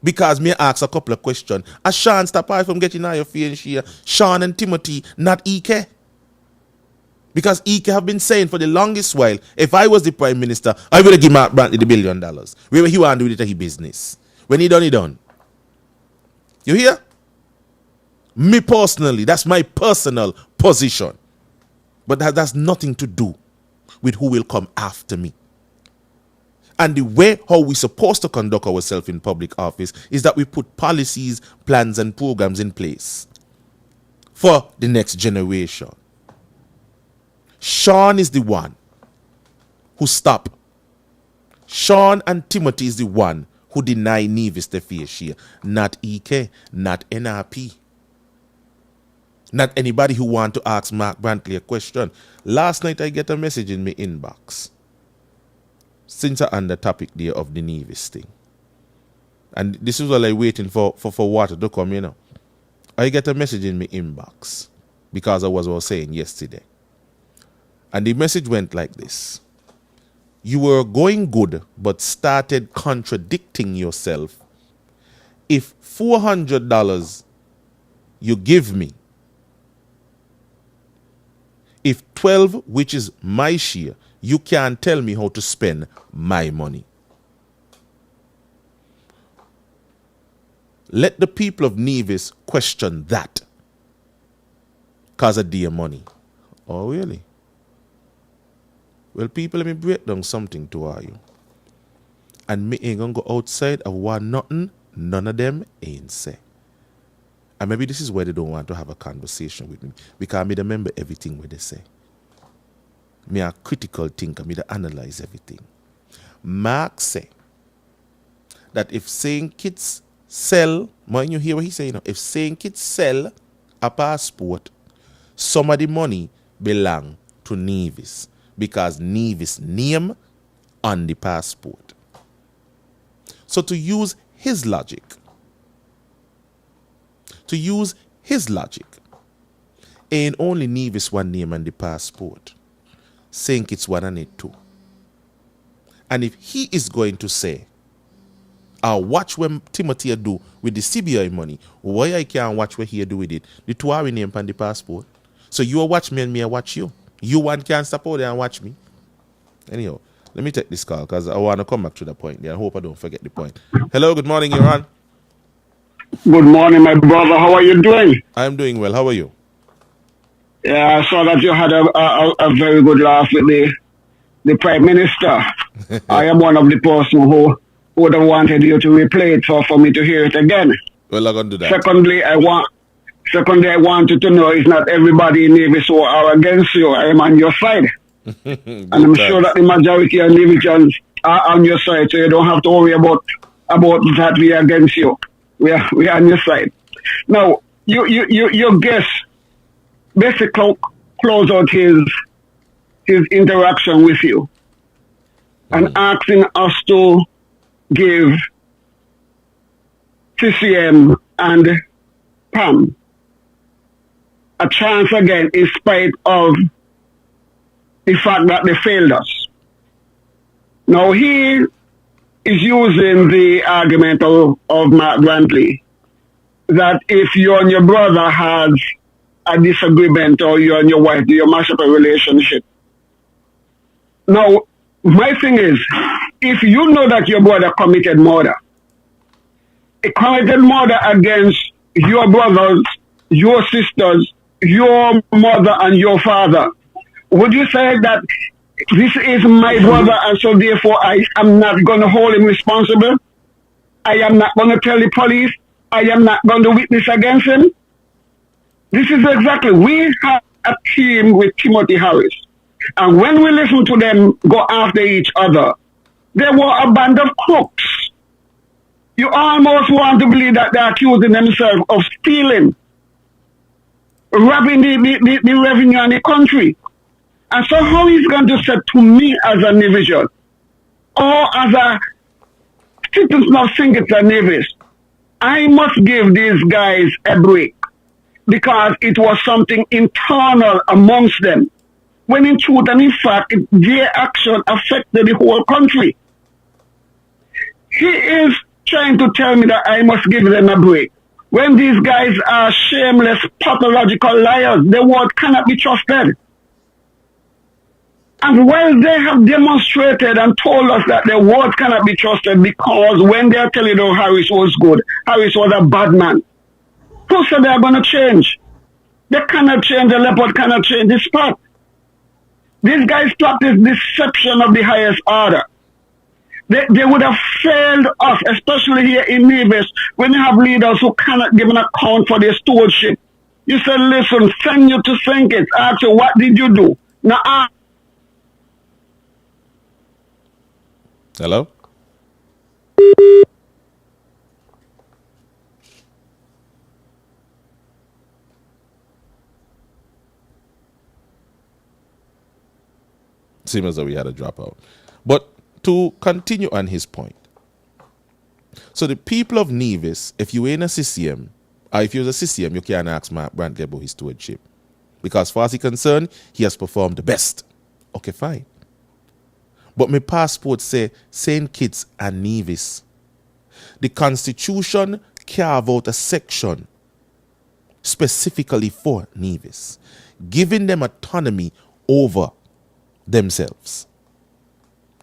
Because me ask a couple of questions. As Sean stop out from getting your fair share, Sean and Timothy, not Ike. Because Ike have been saying for the longest while, if I was the prime minister, I would have given Mark Brantley the $1 billion. Where he want to do it, he business. When he done, he done. You hear? Me personally, that's my personal position. But that has nothing to do with who will come after me. And the way how we're supposed to conduct ourselves in public office is that we put policies, plans, and programs in place for the next generation. Sean is the one who stopped. Sean and Timothy is the one who deny Nevis the fair share. Not EK, not NRP. Not anybody who want to ask Mark Brantley a question. Last night I get a message in my inbox. Since I on the topic there of the Nevis thing. And this is all I waiting for water to come, you know. I get a message in my inbox because of what I was saying yesterday. And the message went like this. You were going good, but started contradicting yourself. If $400 you give me, if 12, which is my share, you can't tell me how to spend my money. Let the people of Nevis question that because of their money. Oh, really? Well, people, let me break down something to you. And me ain't gonna go outside of what nothing none of them ain't say. And maybe this is where they don't want to have a conversation with me, because I remember everything what they say. Me a critical thinker, me to analyze everything. Mark say that if St. Kitts sell, when you hear what he say, if St. Kitts sell a passport, some of the money belong to Nevis, because Nevis name on the passport. So to use his logic, ain't only Nevis one name on the passport. St. Kitts one and it too. And if he is going to say, I'll watch what Timothy do with the CBI money, why I can't watch what he do with it? The two are name on the passport. So you watch me and me I watch you. You one can't stop out there and watch me. Anyhow, let me take this call because I want to come back to the point there. I hope I don't forget the point. Hello, good morning, you're on. Good morning, my brother. How are you doing? I'm doing well. How are you? Yeah, I saw that you had a very good laugh with the Prime Minister. I am one of the person who would have wanted you to replay it for me to hear it again. Well, I'm going to do that. Secondly, I wanted to know it's not everybody in Nevis who are against you. I am on your side. And I'm sure that the majority of Nevisians are on your side, so you don't have to worry about that we are against you. We are on your side. Now, your guest basically close out his interaction with you and asking us to give CCM and PAM a chance again in spite of the fact that they failed us. Now he is using the argument of Mark Grantley that if you and your brother has a disagreement or you and your wife do you mash up a relationship. Now, my thing is, if you know that your brother committed murder against your brothers, your sisters, your mother and your father, would you say that this is my brother and so therefore I am not going to hold him responsible? I am not going to tell the police. I am not going to witness against him. This is exactly, we have a team with Timothy Harris. And when we listen to them go after each other, they were a band of crooks. You almost want to believe that they're accusing themselves of stealing, robbing the revenue in the country. And so how is going to say to me as an individual or as a citizen of St. Kitts and Nevis, I must give these guys a break because it was something internal amongst them, when in truth and in fact, their action affected the whole country. He is trying to tell me that I must give them a break, when these guys are shameless, pathological liars. Their word cannot be trusted. And while they have demonstrated and told us that their word cannot be trusted, because when they are telling you Harris was good, Harris was a bad man, who said they are going to change? They cannot change. The leopard cannot change the spot. These guys practice deception of the highest order. They would have failed us, especially here in Nevis, when you have leaders who cannot give an account for their stewardship. You said, listen, send you to St. Kitts, ask you, what did you do? Now, Hello? Seems as though we had a dropout. But to continue on his point. So the people of Nevis, if you ain't a CCM, or if you're a CCM, you can't ask Mark Brantley about his stewardship. Because as far as he's concerned, he has performed the best. Okay, fine. But my passport say St. Kitts and Nevis. The Constitution carve out a section specifically for Nevis, giving them autonomy over themselves.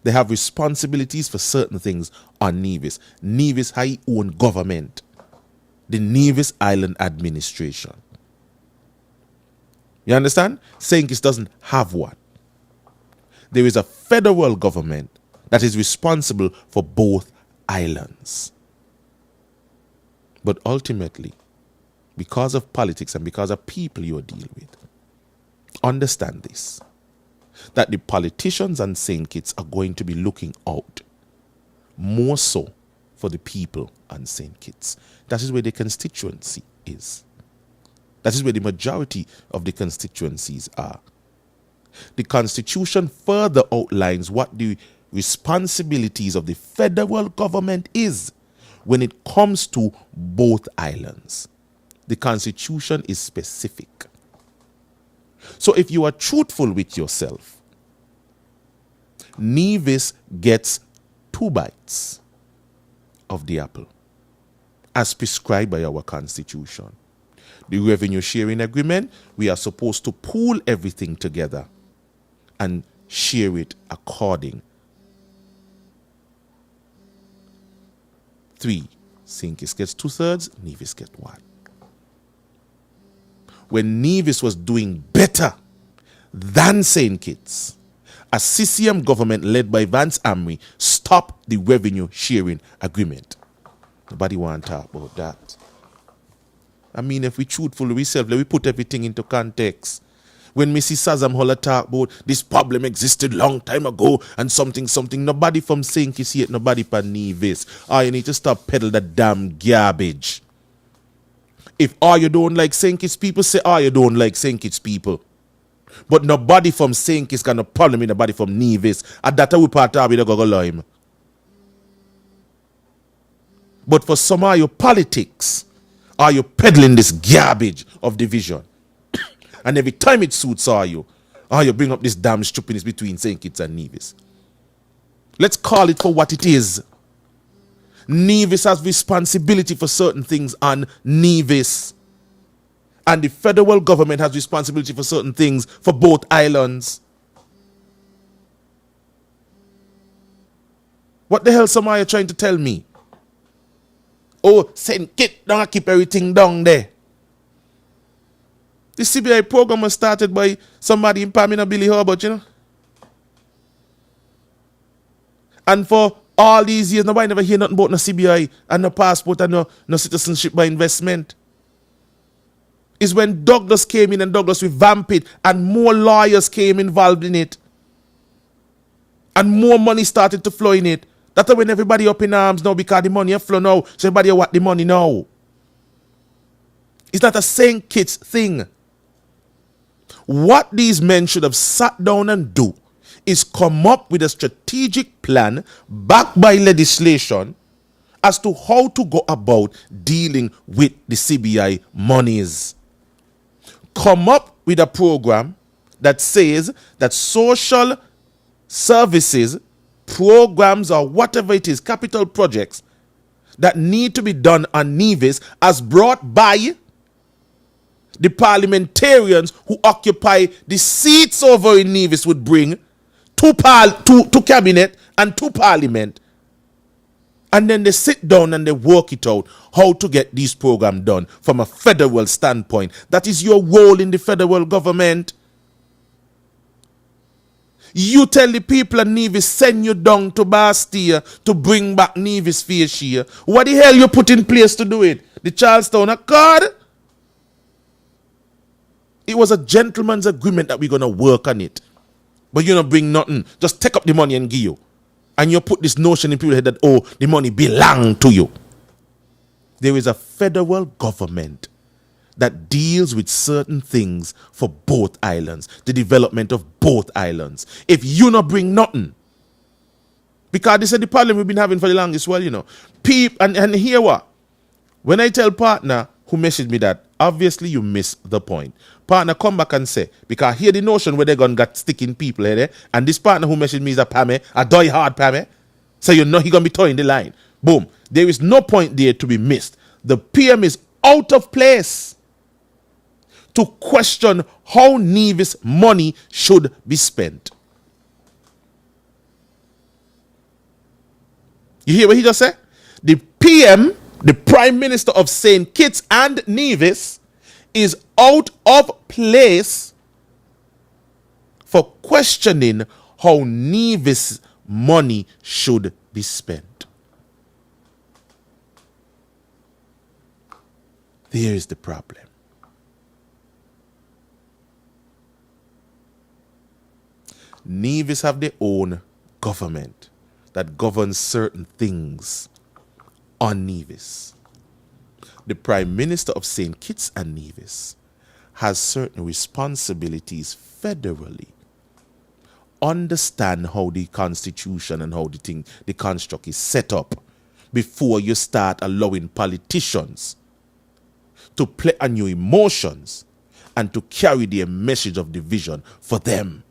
They have responsibilities for certain things on Nevis. Nevis has its own government, the Nevis Island Administration. You understand? St. Kitts doesn't have one. There is a federal government that is responsible for both islands. But ultimately, because of politics and because of people you deal with, understand this, that the politicians and St. Kitts are going to be looking out more so for the people and St. Kitts. That is where the constituency is. That is where the majority of the constituencies are. The Constitution further outlines what the responsibilities of the federal government is when it comes to both islands. The Constitution is specific. So if you are truthful with yourself, Nevis gets 2 bites of the apple as prescribed by our Constitution. The revenue sharing agreement, we are supposed to pool everything together and share it according. 3, St. Kitts gets 2/3, Nevis gets 1. When Nevis was doing better than St. Kitts, a CCM government led by Vance Amry stopped the revenue sharing agreement. Nobody want to talk about that. I mean, if we truthful with ourselves, let we put everything into context. When Mrs. Sazam Holler talk about this problem existed long time ago and something, nobody from St. Kitts yet, nobody from Nevis. You need to stop peddle that damn garbage. If you don't like St. Kitts people, say you don't like St. Kitts people. But nobody from St. Kitts got no problem with nobody from Nevis. And that's how we part of with the Gogoloim. But for some of your politics, are you peddling this garbage of division? And every time it suits you bring up this damn stupidness between St. Kitts and Nevis. Let's call it for what it is. Nevis has responsibility for certain things on Nevis. And the federal government has responsibility for certain things for both islands. What the hell some are you trying to tell me? Oh, St. Kitts don't keep everything down there. The CBI program was started by somebody in Pamina Billy Herbert, you know. And for all these years, nobody never hear nothing about no CBI and no passport and no citizenship by investment. It's when Douglas came in and Douglas revamped it and more lawyers came involved in it. And more money started to flow in it. That's when everybody up in arms now because the money flow now. So everybody want the money now. It's not a St. Kitts thing. What these men should have sat down and do is come up with a strategic plan backed by legislation as to how to go about dealing with the CBI monies. Come up with a program that says that social services, programs or whatever it is, capital projects that need to be done on Nevis as brought by the parliamentarians who occupy the seats over in Nevis would bring to cabinet and to parliament. And then they sit down and they work it out how to get these programs done from a federal standpoint. That is your role in the federal government. You tell the people of Nevis send you down to Bastille to bring back Nevis fair share. What the hell you put in place to do it? The Charlestown Accord? It was a gentleman's agreement that we're going to work on it. But you don't bring nothing. Just take up the money and give you. And you put this notion in people's head that, oh, the money belongs to you. There is a federal government that deals with certain things for both islands. The development of both islands. If you not bring nothing. Because this is the problem we've been having for the longest while, you know. And here what? When I tell partner who messaged me that, obviously you miss the point. Partner come back and say, because here the notion where they're going to get sticking people here, and this partner who messaged me is a Pame, a die-hard Pame, so you know he going to be towing the line. Boom. There is no point there to be missed. The PM is out of place to question how Nevis money should be spent. You hear what he just said? The PM, the Prime Minister of St. Kitts and Nevis, is out of place for questioning how Nevis money should be spent. There is the problem. Nevis have their own government that governs certain things on Nevis. The Prime Minister of St. Kitts and Nevis has certain responsibilities federally. Understand how the constitution and how the construct is set up before you start allowing politicians to play on your emotions and to carry their message of division for them.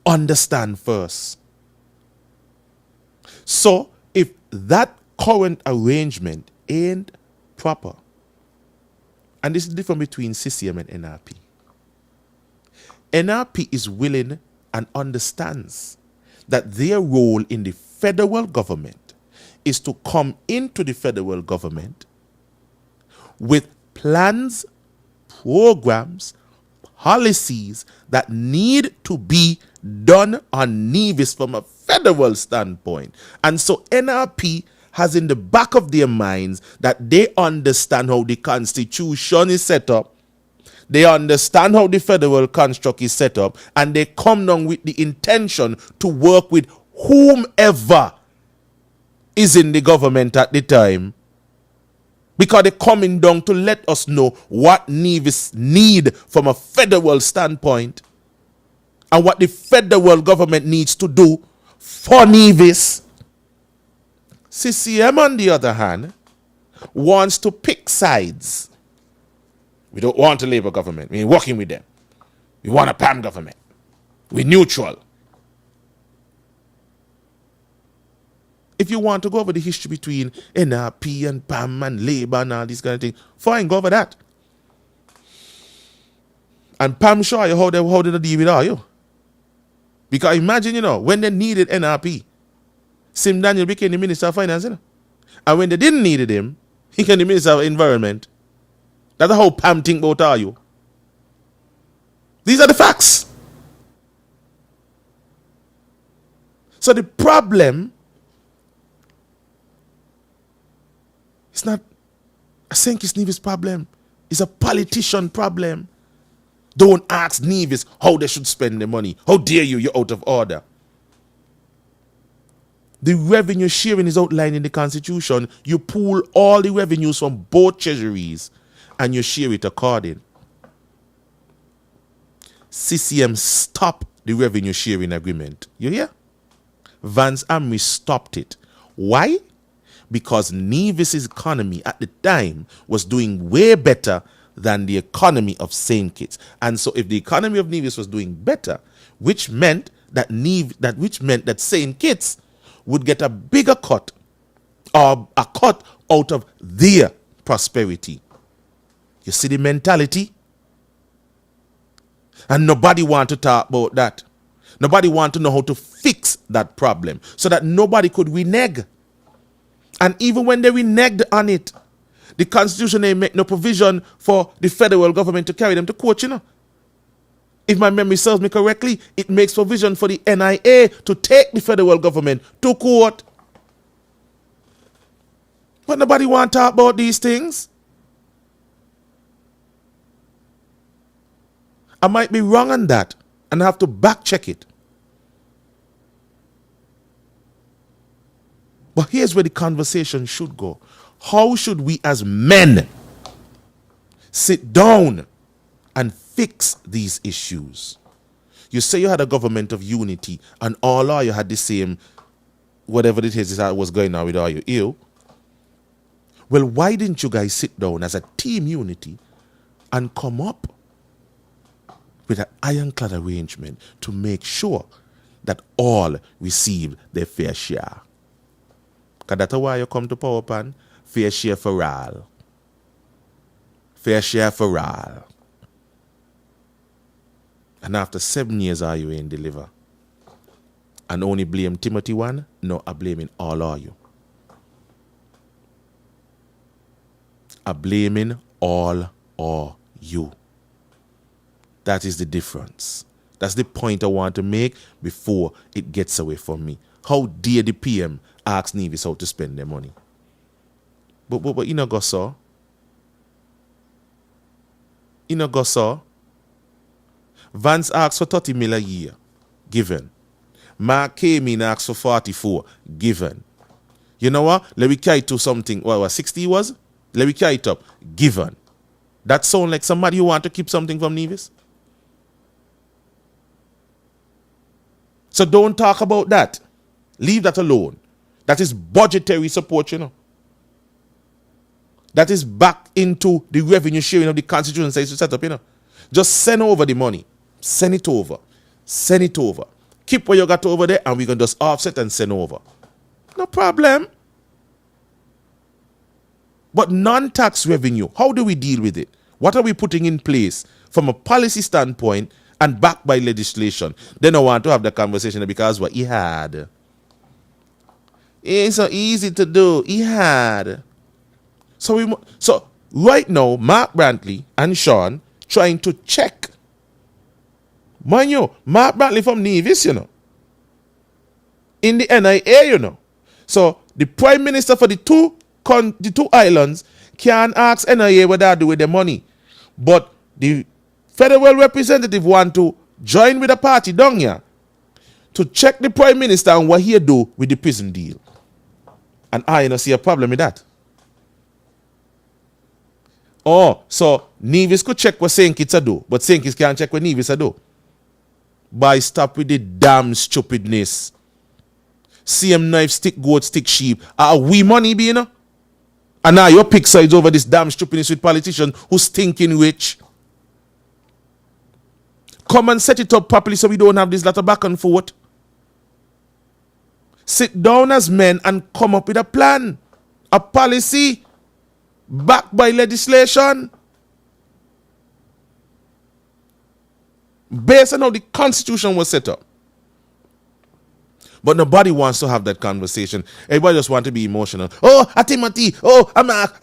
Understand first. So, if that current arrangement ain't proper, and this is different between CCM and NRP. NRP is willing and understands that their role in the federal government is to come into the federal government with plans, programs, policies that need to be done on Nevis from a federal standpoint. And so NRP has in the back of their minds that they understand how the constitution is set up, they understand how the federal construct is set up, and they come down with the intention to work with whomever is in the government at the time, because they're coming down to let us know what Nevis need from a federal standpoint and what the federal government needs to do for Nevis. CCM, on the other hand, wants to pick sides. We don't want a Labour government. We ain't working with them. We want a PAM government. We're neutral. If you want to go over the history between NRP and PAM and Labour and all these kind of things, fine, go over that. And PAM show you how did they deal with all you. Because imagine, when they needed NRP, Sim Daniel became the Minister of Finance, And when they didn't need him, he became the Minister of Environment. That's how PAM think about all you. These are the facts. So the problem, it's not a St. Kitts Nevis problem. It's a politician problem. Don't ask Nevis how they should spend their money. How dare you? You're out of order. The revenue sharing is outlined in the Constitution. You pool all the revenues from both treasuries and you share it according. CCM stopped the revenue sharing agreement. You hear? Vance Amri stopped it. Why? Because Nevis's economy at the time was doing way better than the economy of St. Kitts. And so if the economy of Nevis was doing better, which meant that St. Kitts would get a bigger cut, or a cut out of their prosperity. You see the mentality? And nobody want to talk about that. Nobody want to know how to fix that problem so that nobody could renege. And even when they reneged on it, the Constitution ain't make no provision for the federal government to carry them to court, If my memory serves me correctly, it makes provision for the NIA to take the federal government to court. But nobody want to talk about these things. I might be wrong on that, and I have to back check it. But here's where the conversation should go. How should we as men sit down and fix these issues? You say you had a government of unity and all of you had the same, whatever it is that was going on with all you. Well, why didn't you guys sit down as a team unity and come up with an ironclad arrangement to make sure that all receive their fair share? Because that's why you come to power pan. Fair share for all. Fair share for all. And after 7 years, are you ain't deliver? And only blame Timothy one? No, I blaming all of you. I blaming all of you. That is the difference. That's the point I want to make before it gets away from me. How dare the PM ask Nevis how to spend their money? But you know go so. You know go so. Vance asked for 30 mil a year. Given. Mark came in and asked for 44. Given. You know what? Let me carry it to something. What 60 was? Let me carry it up. Given. That sound like somebody who want to keep something from Nevis? So don't talk about that. Leave that alone. That is budgetary support, you know. That is back into the revenue sharing of the constitution says to set up, you know. Just send over the money. Send it over. Send it over. Keep what you got over there and we can just offset and send over. No problem. But non-tax revenue, how do we deal with it? What are we putting in place from a policy standpoint and backed by legislation? Then I want to have the conversation because what he had. It ain't so easy to do. He had. So right now, Mark Brantley and Sean trying to check. Mind you, Mark Brantley from Nevis, you know. In the NIA, you know. So the Prime Minister for the two islands can ask NIA what they do with the money. But the federal representative want to join with the party down here to check the Prime Minister and what he do with the prison deal. And I don't see a problem with that. Oh, so Nevis could check what St. Kitts do, but St. Kitts can't check what Nevis do. By stop with the damn stupidness. CM knife, stick goat, stick sheep. Are we money be, you know? And now your pick sides over this damn stupidness with politicians who's stinking rich. Come and set it up properly so we don't have this lot of back and forth. Sit down as men and come up with a plan. A policy backed by legislation. Based on how the Constitution was set up. But nobody wants to have that conversation. Everybody just wants to be emotional. Oh, Timothy. Oh, I'm not.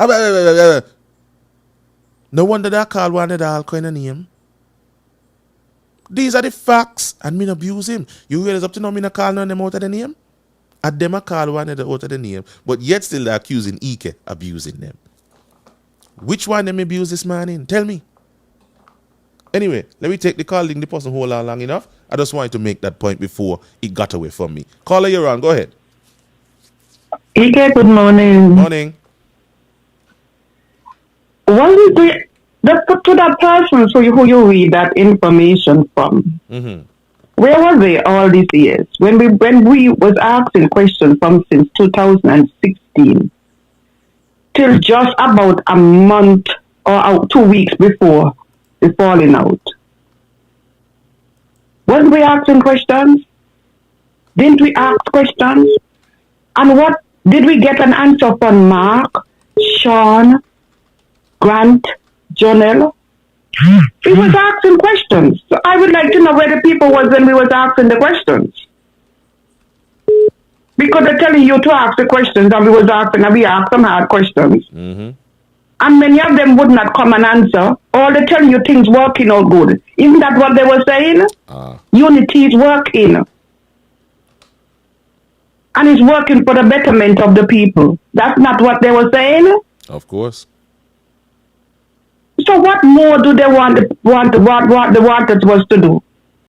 No wonder that call one of the all kind of name. These are the facts. And me not abuse him. You realize up to now me not call none of them out of the name? At them I call one of the out of the name. But yet still they're accusing Ike abusing them. Which one them abuse this man in? Tell me. Anyway, let me take the call. The person hold on long enough. I just wanted to make that point before it got away from me. Caller, you're on. Go ahead. Ike, good morning. Morning. What is to that person who you read that information from? Mm-hmm. Where was they all these years? When we was asking questions from since 2016 till just about a month or 2 weeks before the falling out. Wasn't we asking questions? Didn't we ask questions? And what did we get an answer from Mark, Sean, Grant, Jonel? We was asking questions. So I would like to know where the people was when we was asking the questions. Because they're telling you to ask the questions and we was asking and we asked some hard questions. Mm-hmm. And many of them would not come and answer. Or they tell you things working all good. Isn't that what they were saying? Unity is working. And it's working for the betterment of the people. That's not what they were saying? Of course. So what more do they want us was to do?